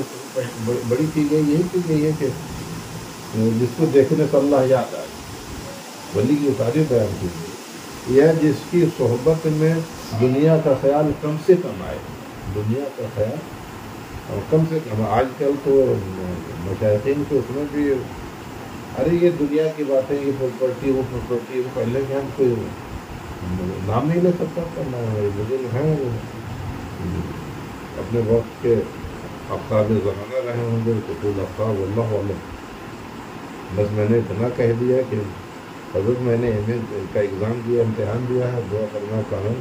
بڑی کی گئی ہے کہ جس کو دیکھنے سے اللہ یاد آئے. ولی کی تعریف بیان کی گئی یا جس کی صحبت میں دنیا کا خیال کم سے کم آئے. دنیا کا خیال اور کم سے کم. آج کل تو مشائخین کے اس میں بھی ارے یہ دنیا کی باتیں, یہ پراپرٹی وہ پراپرٹی, وہ پہلے کے ہم کوئی نام نہیں لے سکتا. کرنا ہے بزرگ ہیں وہ اپنے وقت کے افطاب زمانہ رہے ہوں گے, قطول افطاب اللہ علیہ. بس میں نے اتنا کہہ دیا کہ حضرت میں نے ایم اے کا ایگزام دیا, امتحان دیا ہے, دعا کرنا قانون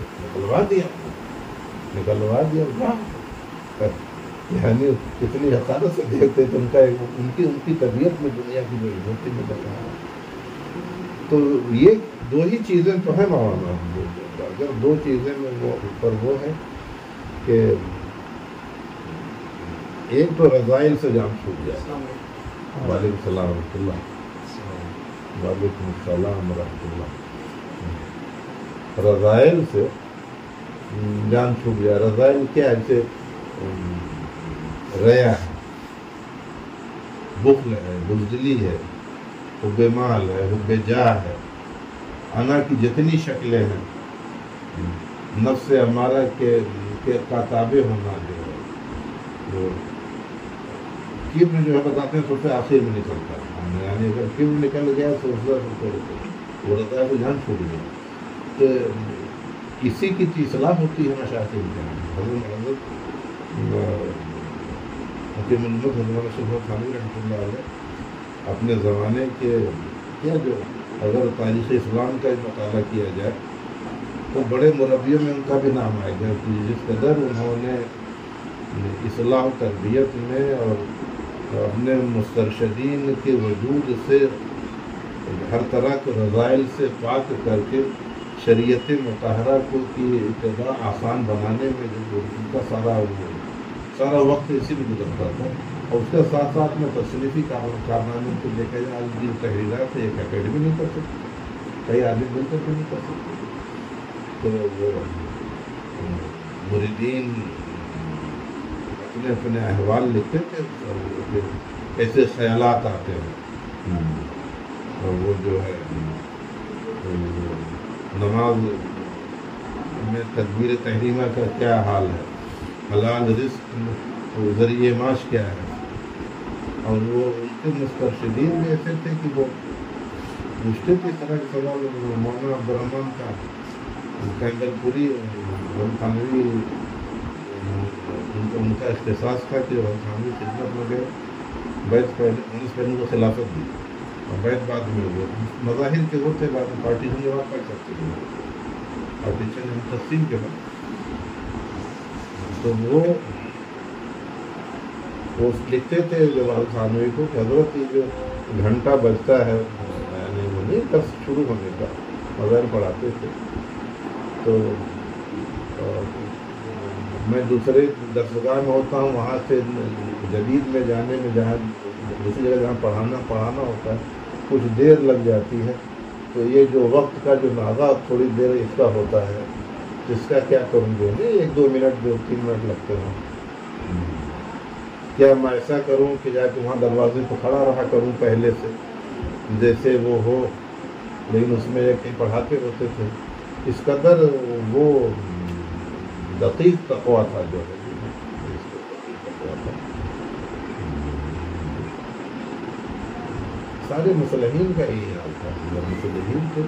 نکلوا دیا. یعنی کتنی حقارت سے دیکھتے تھے ان کی طبیعت میں دنیا کی جو عزتی میں لگا. تو یہ 2 ہی چیزیں تو ہیں مولانا. اگر 2 چیزیں میں وہ اوپر وہ ہے کہ ایک تو رضائل سے جان چھوٹ جائے. وعلیکم السلام ورحمۃ اللہ. وعلیکم السلام ورحمۃ اللہ. رضائل سے جان چھوٹ جائے. رضائل کیا ہے؟ جیسے ریا ہے، بخل ہے، بزدلی ہے، حب مال ہے، حب جاہ ہے، انا کی جتنی شکلیں ہیں، نفس ہمارا کے تابع ہونا جو ہے، وہ کبر جو ہے بتاتے ہیں سب سے آخر میں نکلتا ہے. یعنی اگر کبر نکل گیا تو وہ رضا کو جان چھوٹ گیا. تو کسی کی اصلاح ہوتی ہے مشاہد حضرت حکیم الامت حضرت شیخ ثانوی رحمۃ اللہ علیہ اپنے زمانے کے کیا جو اگر تاریخ اسلام کا مطالعہ کیا جائے تو بڑے مربیوں میں ان کا بھی نام آئے گا کہ جس قدر انہوں نے اصلاح و تربیت میں اور اپنے مسترشدین کے وجود سے ہر طرح کے رضائل سے پاک کر کے شریعت مطہرہ کو کی اتباع آسان بنانے میں جو ان کا سارا وقت اسی میں گزرتا تھا. اور اس کے ساتھ ساتھ میں تصنیفی کارناموں کو دیکھا جائے آج جن تحریرات سے ایک اکیڈمی نہیں کر سکتے، کئی آدمی مل کر کے نہیں کر سکتے. تو وہ مریدین اپنے اپنے احوال لکھتے تھے اور ایسے خیالات آتے ہیں. اور وہ جو ہے نماز میں تکبیر تحریمہ کا کیا حال ہے، حلال رزق ذریعہ معاش کیا ہے. اور وہ ان کے مسترشدین بھی ایسے تھے کہ وہ پوچھتے تھے طرح کے سوال. مولانا عبد الرحمن کا کینڈل پوری تھانوی ان کا اختصاص تھا کہ تھانوی خدمت میں گئے، بیت پہلے کو خلافت دی اور بیت بعد میں ہوئے. مظاہر کے وہ تھے، بعد میں پارٹیشن کے بعد کر سکتے تھے، پارٹیشن تقسیم کے بعد. تو وہ لکھتے تھے جواہر ثانوی کو کہ حضرت یہ جو گھنٹہ بجتا ہے یعنی وہ نہیں درس شروع ہونے کا، مظاہر پڑھاتے تھے. تو میں دوسرے درسگاہ میں ہوتا ہوں، وہاں سے جدید میں جانے میں جہاں دوسری جگہ جہاں پڑھانا ہوتا ہے کچھ دیر لگ جاتی ہے. تو یہ جو وقت کا جو ناغہ تھوڑی دیر اس کا ہوتا ہے، اس کا کیا کروں گے؟ نہیں 1-2 منٹ 2-3 منٹ لگتے ہیں. کیا میں ایسا کروں کہ جا کے وہاں دروازے پہ کھڑا رہا کروں پہلے سے جیسے وہ ہو؟ لیکن اس میں کہیں پڑھاتے ہوتے تھے. اس قدر وہ دقیق تقویٰ تھا جو ہے. سارے مصلحین کا یہی حال تھا. مصلحین تھے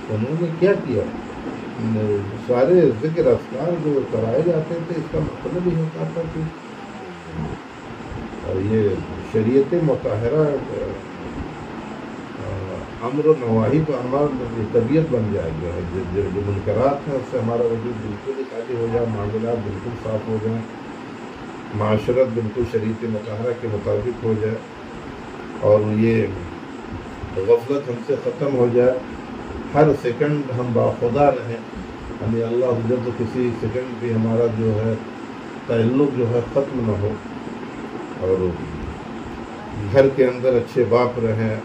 انہوں نے کیا کیا، سارے ذکر اذکار جو کرائے جاتے تھے اس کا مطلب ہی ہوتا تھا کہ اور یہ شریعت مطہرہ امر و نواہی پر ہمارا طبیعت بن جائے گا. جو منکرات ہیں اس سے ہمارا وجود بالکل خالی ہو جائے، معاملات بالکل صاف ہو جائیں، معاشرت بالکل شریعت مطہرہ کے مطابق ہو جائے، اور یہ غفلت ہم سے ختم ہو جائے. ہر سیکنڈ ہم باخدا رہیں، یعنی اللہ جب کسی سیکنڈ بھی ہمارا جو ہے تعلق جو ہے ختم نہ ہو، اور گھر کے اندر اچھے باپ رہیں،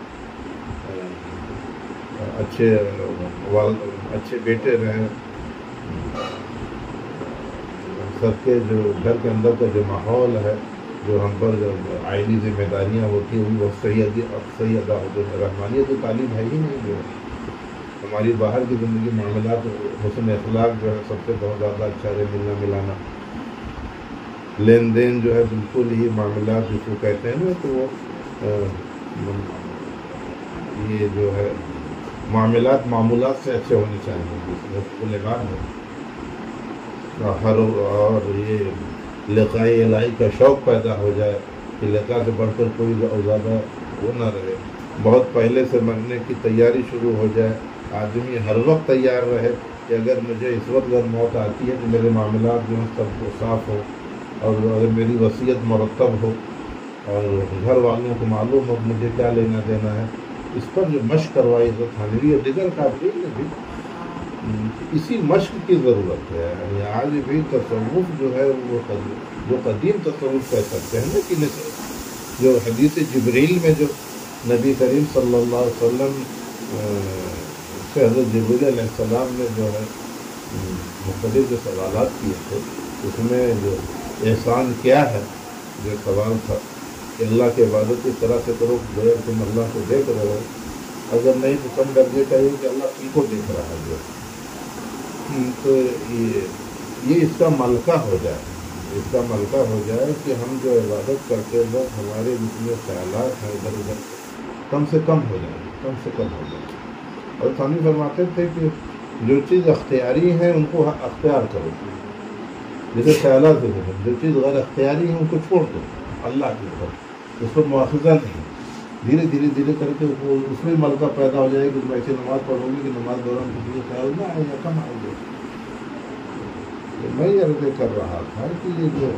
اچھے بیٹے رہیں، سب کے جو گھر کے اندر کا جو ماحول ہے، جو ہم پر جو آئینی ذمہ داریاں ہوتی ہیں وہ صحیح ادا ہوتے ہیں. رحمانیت تو تعلیم ہے ہی نہیں. جو ہماری باہر کی زندگی معاملات حسن اخلاق جو ہے سب سے بہت زیادہ اچھا ہے، ملنا ملانا، لین دین جو ہے بالکل ہی معاملات جس کو کہتے ہیں نا، تو وہ یہ جو ہے معمولات سے اچھے ہونے چاہیے. اس لباس ہے اور یہ لقائی الہی کا شوق پیدا ہو جائے کہ لقاء سے بڑھ کر کوئی زیادہ وہ نہ رہے. بہت پہلے سے مرنے کی تیاری شروع ہو جائے، آدمی ہر وقت تیار رہے کہ اگر مجھے اس وقت اگر موت آتی ہے تو میرے معاملات جو ہیں سب کو صاف ہو، اور اگر میری وصیت مرتب ہو اور گھر والوں کو معلوم ہو مجھے کیا لینا دینا ہے. اس پر جو مشق کروائی حضرت تھانوی اور دیگر قابلین نے بھی اسی مشق کی ضرورت ہے. یعنی آج بھی تصوف جو ہے وہ جو قدیم تصوف کہہ سکتے ہیں نا کہ جو حدیث جبریل میں جو نبی کریم صلی اللہ علیہ وسلم سے حضرت جبریل علیہ السلام نے جو ہے مختلف جو سوالات کیے تھے اس میں جو احسان کیا ہے جو سوال تھا کہ اللہ کی عبادت اس طرح سے کرو گویا تم اللہ کو دیکھ رہے ہو, اگر نہیں تو کم درجے کا یہ کہ اللہ تم کو دیکھ رہا ہے. تو یہ اس کا ملکہ ہو جائے, اس کا ملکہ ہو جائے کہ ہم جو عبادت کرتے وقت ہمارے جتنے خیالات ہیں ادھر ادھر کم سے کم ہو جائیں, کم سے کم ہو جائیں. اور ثانی فرماتے تھے کہ جو چیز اختیاری ہیں ان کو اختیار کرو, جیسے خیالات جو چیز غیر اختیاری ہے ان کو چھوڑ دو اللہ کی طرف, اس پر مواخذہ نہیں. دھیرے دھیرے دھیرے کر کے اس میں ملکہ پیدا ہو جائے کہ میں ایسی نماز پڑھوں گی کہ نماز دوران کسی کو خیال نہ آئے یا کم آئے گا. میں یہ عرض کر رہا تھا کہ یہ جو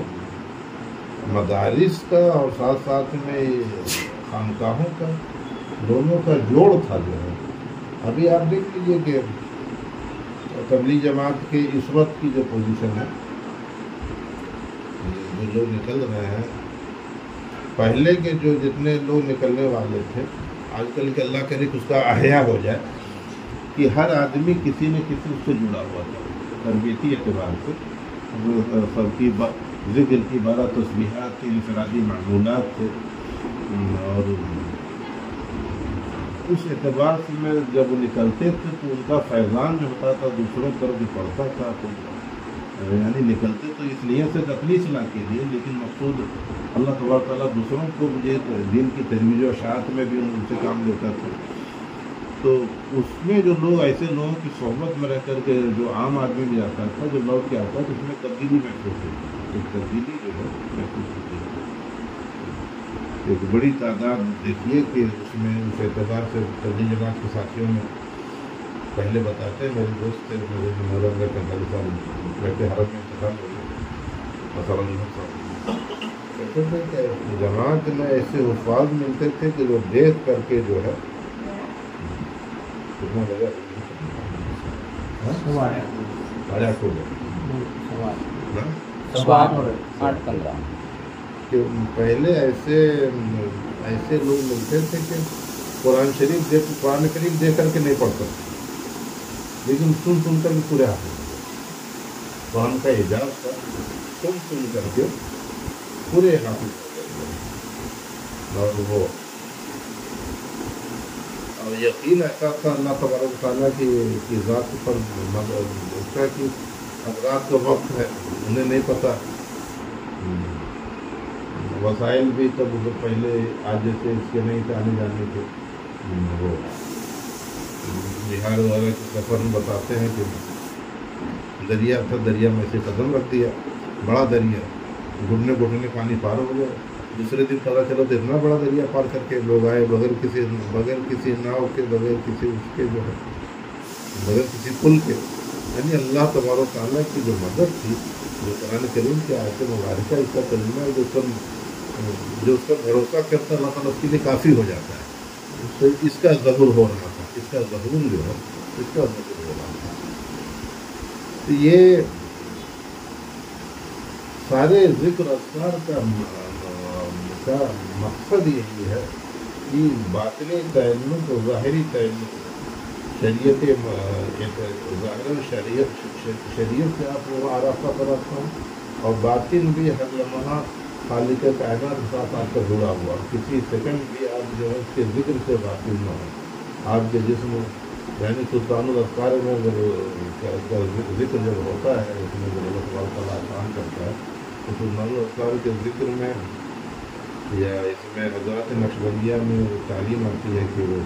مدارس کا اور ساتھ ساتھ میں خانقاہوں کا دونوں کا جوڑ تھا جو ہے, ابھی آپ دیکھ لیجیے کہ تبلیغ جماعت کے اس وقت کی جو پوزیشن ہے, جو لوگ نکل رہے ہیں, پہلے کے جو جتنے لوگ نکلنے والے تھے, آج کل کے اللہ کرے کہ اس کا احیاء ہو جائے کہ ہر آدمی کسی نہ کسی اس سے جڑا ہوا تھا تربیتی اعتبار سے. سب کی ذکر کی 12 تسبیحات کی انفرادی معمولات تھے, اور اس اعتبار سے میں جب وہ نکلتے تھے تو ان کا فیضان جو ہوتا تھا دوسروں پر بھی پڑتا تھا. تو یعنی نکلتے تو اس نیت سے اپنی اصلاح کے لیے, لیکن مقصود اللہ تبارک تعالیٰ دوسروں کو مجھے دین کی ترویج و اشاعت میں بھی ان سے کام لیتا تھا. تو اس میں جو لوگ ایسے لوگوں کی صحبت میں رہ کر کے جو عام آدمی بھی آتا تھا, جو لوٹ کے آتا تھا, اس میں تبدیلی محسوس ہوتی, ایک تبدیلی جو ہے محسوس ہوتی ہے. ایک بڑی تعداد دیکھیے کہ اس میں اس اعتبار سے تبلیغ جماعت کے ساتھیوں میں پہلے بتاتے ہیں, میرے دوست تھے میرے جو محرم میں 45 سال بیٹھے حرم میں انتقال ہو گئے, کہتے تھے کہ جماعت میں ایسے حفاظ ملتے تھے کہ جو دیکھ کر کے جو ہے کتنا لگا 8:15 کہ پہلے ایسے لوگ ملتے تھے کہ قرآن کریم دیکھ کر کے نہیں پڑھ سکتے, لیکن سن کر کے پورے حافظ, قرآن کا اعجاز تھا, سن کر کے پورے حافظ. اور یقین ایسا تھا اللہ تبارک تعالیٰ کی ذات پر اس کا کہ اب رات کا وقت ہے, انہیں نہیں پتہ. وسائل بھی تب پہلے آج جیسے اس کے نہیں تھے, آنے جانے کے. وہ بہار وغیرہ کے سفر میں بتاتے ہیں کہ دریا تھا, دریا میں سے قدم رکھ دیا, بڑا دریا, گھٹنے پانی پار ہو گیا. دوسرے دن پتا چلا تو اتنا بڑا دریا پار کر کے لوگ آئے بغیر کسی ناؤ کے, بغیر کسی اس کے جو ہے, بغیر کسی پل کے. یعنی اللہ تبارک تعالیٰ کی جو مدد تھی, جو قرآن کریم کی آیت مبارکہ اس کا ترجمہ ہے, جو اس پر بھروسہ کرتا اللہ تعالیٰ اس کے لیے کافی ہو جاتا ہے. تو اس کا ظہور ہو رہا تھا, اس کا ظہور جو ہے اس کا ظہور ہو رہا تھا. تو یہ سارے ذکر اذکار کا مقصد یہی ہے کہ باطنی تعلق و ظاہری تعلق شریعت ظاہر شریعت سے آپ وہ آراستہ پرستہ ہوں, اور باطن بھی ہر لمحہ خالق کائنات کے ساتھ آپ کا جڑا ہوا. کسی سیکنڈ بھی آپ جو ہے اس کے ذکر سے باطل نہ ہو. آپ کے جسم یعنی سلطان الاذکار میں ذکر جب ہوتا ہے, اس میں جب اللہ تبارک تعالیٰ آسان کرتا ہے, تو سلطان الاذکار کے ذکر میں یا اس میں حضرات نقشبندیہ میں تعلیم آتی ہے کہ وہ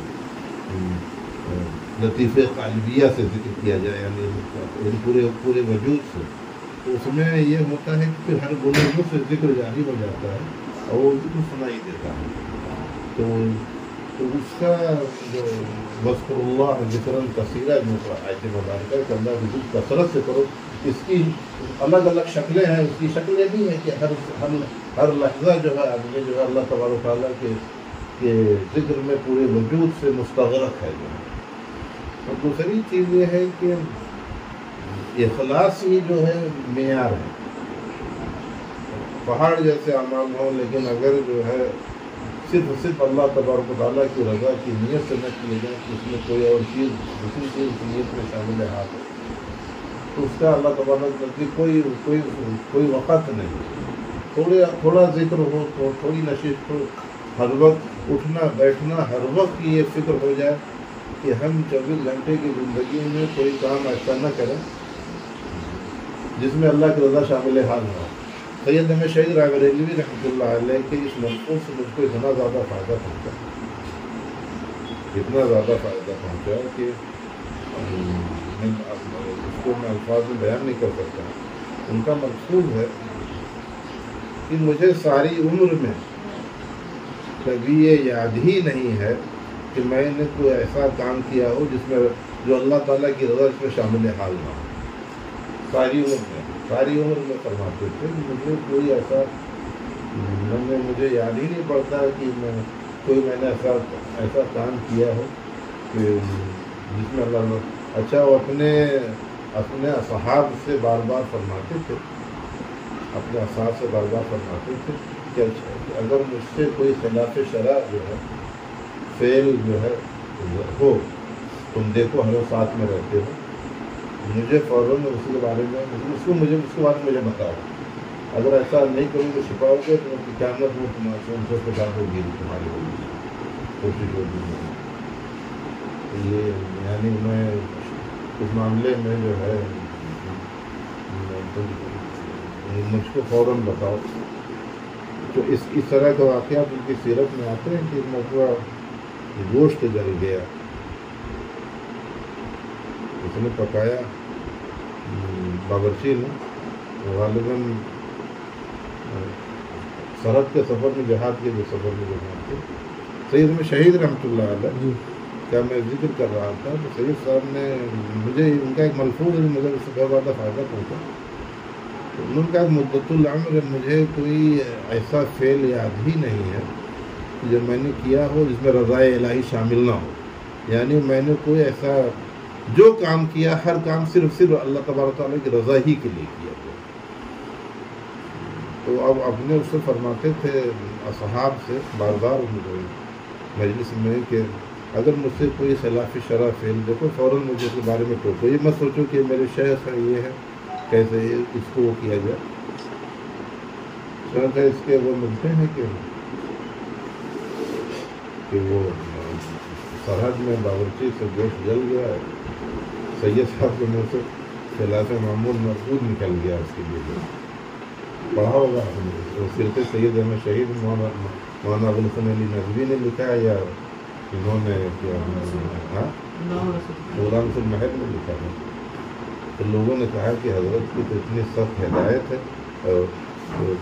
لطیف قالبیہ سے ذکر کیا جائے, یعنی پورے وجود سے. تو اس میں یہ ہوتا ہے کہ ہر گناہ سے ذکر جاری ہو جاتا ہے اور وہ ذکر سنائی دیتا ہے. تو اس کا جو وذکر اللہ ذکراً کثیرہ جو آیت مبارکہ کہ اللہ کی ذکر کثرت سے کرو, اس کی الگ الگ شکلیں ہیں. اس کی شکلیں بھی ہیں کہ ہر لحظہ جو ہے آدمی جو ہے اللہ تبارک تعالیٰ کے ذکر میں پورے وجود سے مستغرق ہے جو ہے. اور دوسری چیز یہ ہے کہ اخلاص ہی جو ہے معیار ہے. پہاڑ جیسے اعمال ہوں لیکن اگر جو ہے صرف اللہ تبارک و تعالیٰ کی رضا کی نیت سے نہ کیے جائیں کہ اس میں کوئی اور چیز دوسری چیز کی نیت میں شامل ہاتھ ہے تو اس کا اللہ تبارک کی کوئی وقت نہیں. تھوڑا ذکر ہو تھوڑی نشست ہو, ہر وقت اٹھنا بیٹھنا ہر وقت یہ فکر ہو جائے کہ ہم 24 گھنٹے کی زندگی میں کوئی کام ایسا نہ کریں جس میں اللہ کی رضا شامل حال ہو. سید احمد شہید رائے بریلوی رحمۃ اللہ علیہ کے اس مضمون سے مجھ کو اتنا زیادہ فائدہ پہنچا کہ اس کو میں الفاظ میں بیان نہیں کر سکتا. ان کا مقصود ہے کہ مجھے ساری عمر میں کبھی یہ یاد ہی نہیں ہے کہ میں نے کوئی ایسا کام کیا ہو جس میں جو اللہ تعالیٰ کی رضا اس میں شامل حال نہ ہو. ساری عمر میں فرماتے تھے کہ مجھے کوئی ایسا مجھے یاد ہی نہیں پڑتا کہ میں نے ایسا کام کیا ہو کہ جس میں اللہ نے. اچھا وہ اپنے اصحاب سے بار بار فرماتے تھے کہ اگر مجھ سے کوئی خلاف شرع جو ہے فعل جو ہے ہو, تم دیکھو ہم لوگ ساتھ میں رہتے ہو, مجھے فوراً اس کے بارے میں اس کے بعد مجھے بتاؤ. اگر ایسا نہیں کروں تو چھپاؤ گے تو قیامت میں تمہارے ہوگی تمہاری ہوگی کوشش ہوگی. یہ یعنی میں اس معاملے میں جو ہے مجھ کو فوراً بتاؤ. تو اس طرح کے واقعات ان کی سیرت میں آتے ہیں کہ مرتبہ گوشت جل گیا, اس نے پکایا باورچی نے, غالباً سرحد کے سفر میں جہاد کے جو سفر میں جو تھے سید احمد شہید رحمۃ اللہ علیہ کا میں ذکر کر رہا تھا تو سید صاحب نے مجھے ان کا ایک ملفوظ مجھے اس سے بہت زیادہ فائدہ پہنچا. انہوں نے کہا مدت العمر مجھے کوئی ایسا فعل یاد ہی نہیں ہے جو میں نے کیا ہو جس میں رضائے الہی شامل نہ ہو. یعنی میں نے کوئی ایسا جو کام کیا ہر کام صرف اللہ تبارک تعالیٰ کی رضا ہی کے لیے کیا گیا. تو اب اپنے اس سے فرماتے تھے اصحاب سے بار بار مجلس میں کہ اگر مجھ سے کوئی خلاف شرع فعل دیکھو فوراً مجھے اس کے بارے میں ٹوکو. یہ مت سوچو کہ میرے شیخ ہے یہ ہے کیسے اس کو وہ کیا جائے. شرط ہے اس کے وہ ملتے ہیں کہ وہ سرحد میں باورچی سے گوشت جل گیا ہے, سید صاحب کے منہ سے خلاف معمول مربوط نکل گیا. اس کے لیے پڑھا ہوگا سیرت سید احمد شہید مولانا ابوالحسن علی ندوی نے لکھا ہے یا انہوں نے مولانا المحر نے لکھا ہے. تو لوگوں نے کہا کہ حضرت کی تو اتنی سخت ہدایت ہے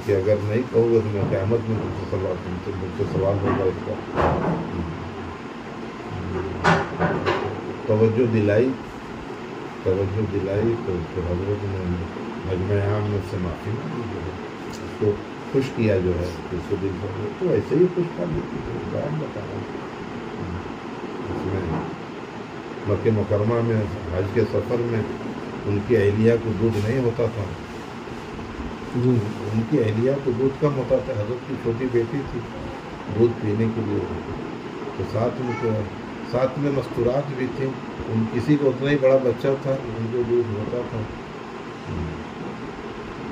کہ اگر نہیں کہو گے تو میں قیامت میں مجھ سے سوال ہوگا. اس کا توجہ دلائی تو حضرت نے مجمع عام میں سے معافی مانگی, اس کو خوش کیا جو ہے اس کو دل پر تو ایسے ہی خوش کر دیتی ہے. بتا رہا ہوں اس میں مکہ مکرمہ میں حج کے سفر میں ان کی اہلیہ کو دودھ نہیں ہوتا تھا, ان کی اہلیہ کو دودھ کم ہوتا تھا. حضرت کی چھوٹی بیٹی تھی, دودھ پینے کے لیے تو ساتھ میں مستورات بھی تھیں. ان کسی کو اتنا ہی بڑا بچہ تھا ان کو دودھ ہوتا تھا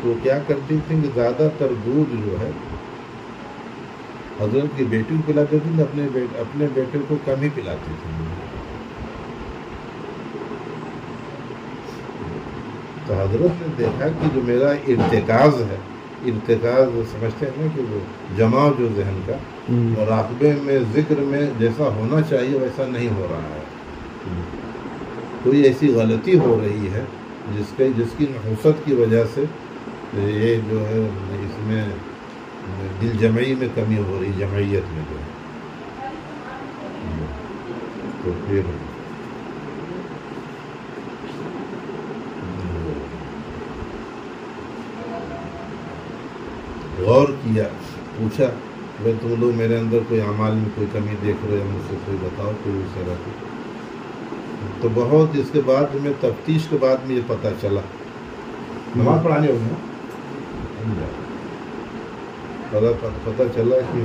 تو کیا کرتی تھیں کہ زیادہ تر دودھ جو ہے حضرت کی بیٹی کو پلاتی تھیں, اپنے بیٹے کو کم ہی پلاتی تھیں. تو حضرت نے دیکھا کہ جو میرا ارتکاز ہے, ارتکاز سمجھتے ہیں نا کہ وہ جمع جو ذہن کا مراقبے میں ذکر میں جیسا ہونا چاہیے ویسا نہیں ہو رہا ہے. کوئی ایسی غلطی ہو رہی ہے جس کی نحوست کی وجہ سے یہ جو ہے اس میں دل جمعی میں کمی ہو رہی, جمعیت میں جو ہے. تو پھر غور کیا, پوچھا بھائی تم لوگ میرے اندر کوئی اعمال میں کوئی کمی دیکھ رہے ہو, مجھ سے کوئی بتاؤ کوئی اس طرح کی. تو بہت اس کے بعد میں تفتیش کے بعد میں یہ پتہ چلا، نماز پڑھانی ہوگی پتہ چلا کہ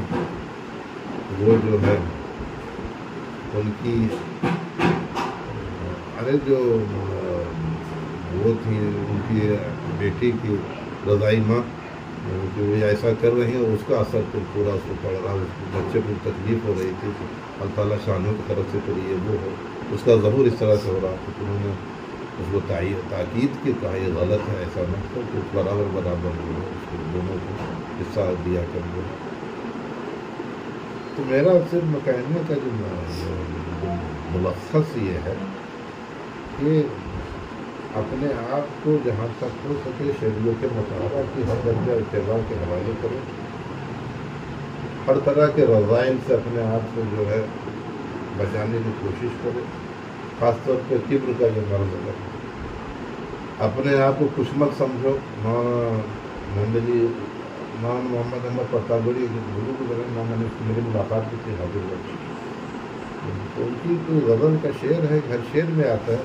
وہ جو ہے ان کی جو وہ تھی ان کی بیٹی کی رضائی ماں جو ایسا کر رہی ہیں، اس کا اثر تو پورا اس کو پڑ رہا، اس کو بچے کو تکلیف ہو رہی تھی، اللہ تعالیٰ شانوں کی طرف سے پھر یہ وہ ہو، اس کا ظہور اس طرح سے ہو رہا کہ انہوں نے اس کو تاکید کی، کہا یہ غلط ہے، ایسا نہ ہو کہ برابر ہو، اس کو دونوں کو حصہ دیا کر دو۔ تو میرا صرف کہنے کا جو ملخص یہ ہے کہ اپنے آپ کو جہاں تک ہو سکے شریعت مطالعہ کی ہر درجہ اتباع کے حوالے کرو، ہر طرح کے رذائل سے اپنے آپ کو جو ہے بچانے کی کوشش کرو، خاص طور پہ کبر کا یہ مرض ہے، اپنے آپ کو خوش مت سمجھو۔ محمد احمد پرتاگوری گرو کی طرح میری ملاقات بھی تھی حاضر وقت، ان کی کوئی غزل کا شعر ہے، ہر شعر میں آتا ہے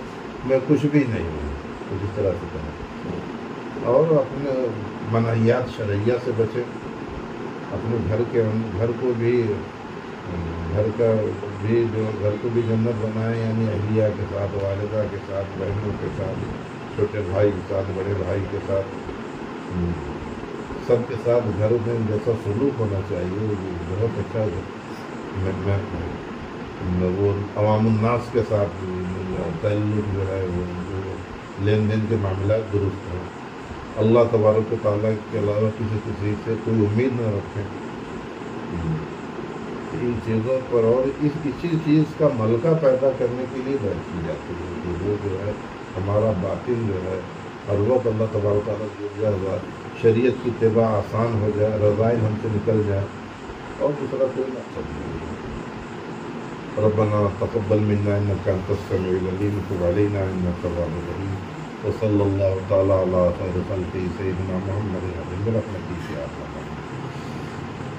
میں کچھ بھی نہیں ہوں، کچھ اس طرح سے کہا، اور اپنے منحیات شرعیہ سے بچے، اپنے گھر کو بھی گھر کو بھی جنت بنائیں، یعنی اہلیہ کے ساتھ، والدہ کے ساتھ، بہنوں کے ساتھ، چھوٹے بھائی کے ساتھ، بڑے بھائی کے ساتھ، سب کے ساتھ گھر میں جیسا سلوک ہونا چاہیے وہ بہت اچھا وہ عوام الناس کے ساتھ تعلق جو ہے وہ لین دین کے معاملات درست ہیں، اللہ تبارک و تعالیٰ کے علاوہ کسی سے کوئی امید نہ رکھیں ان چیزوں پر، اور اسی چیز کا ملکہ پیدا کرنے کے لیے بحث کی جاتی ہے کہ وہ جو ہے ہمارا باطن جو ہے ہر وقت اللہ تبارک و تعالیٰ جو دیا ہوا شریعت کی اتباع آسان ہو جائے، رذائل ہم سے نکل جائے، اور دوسرا کوئی مقصد نہیں۔ ربنا تقبل منا انك انت السميع العليم وتب علينا انك التواب الرحيم وصلى الله تعالى على خير خلقه سيدنا محمد برحمته يا ارحم الراحمين۔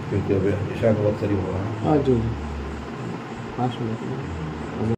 کیونکہ اب عشاء کا وقت قریب ہو رہا ہے۔ جی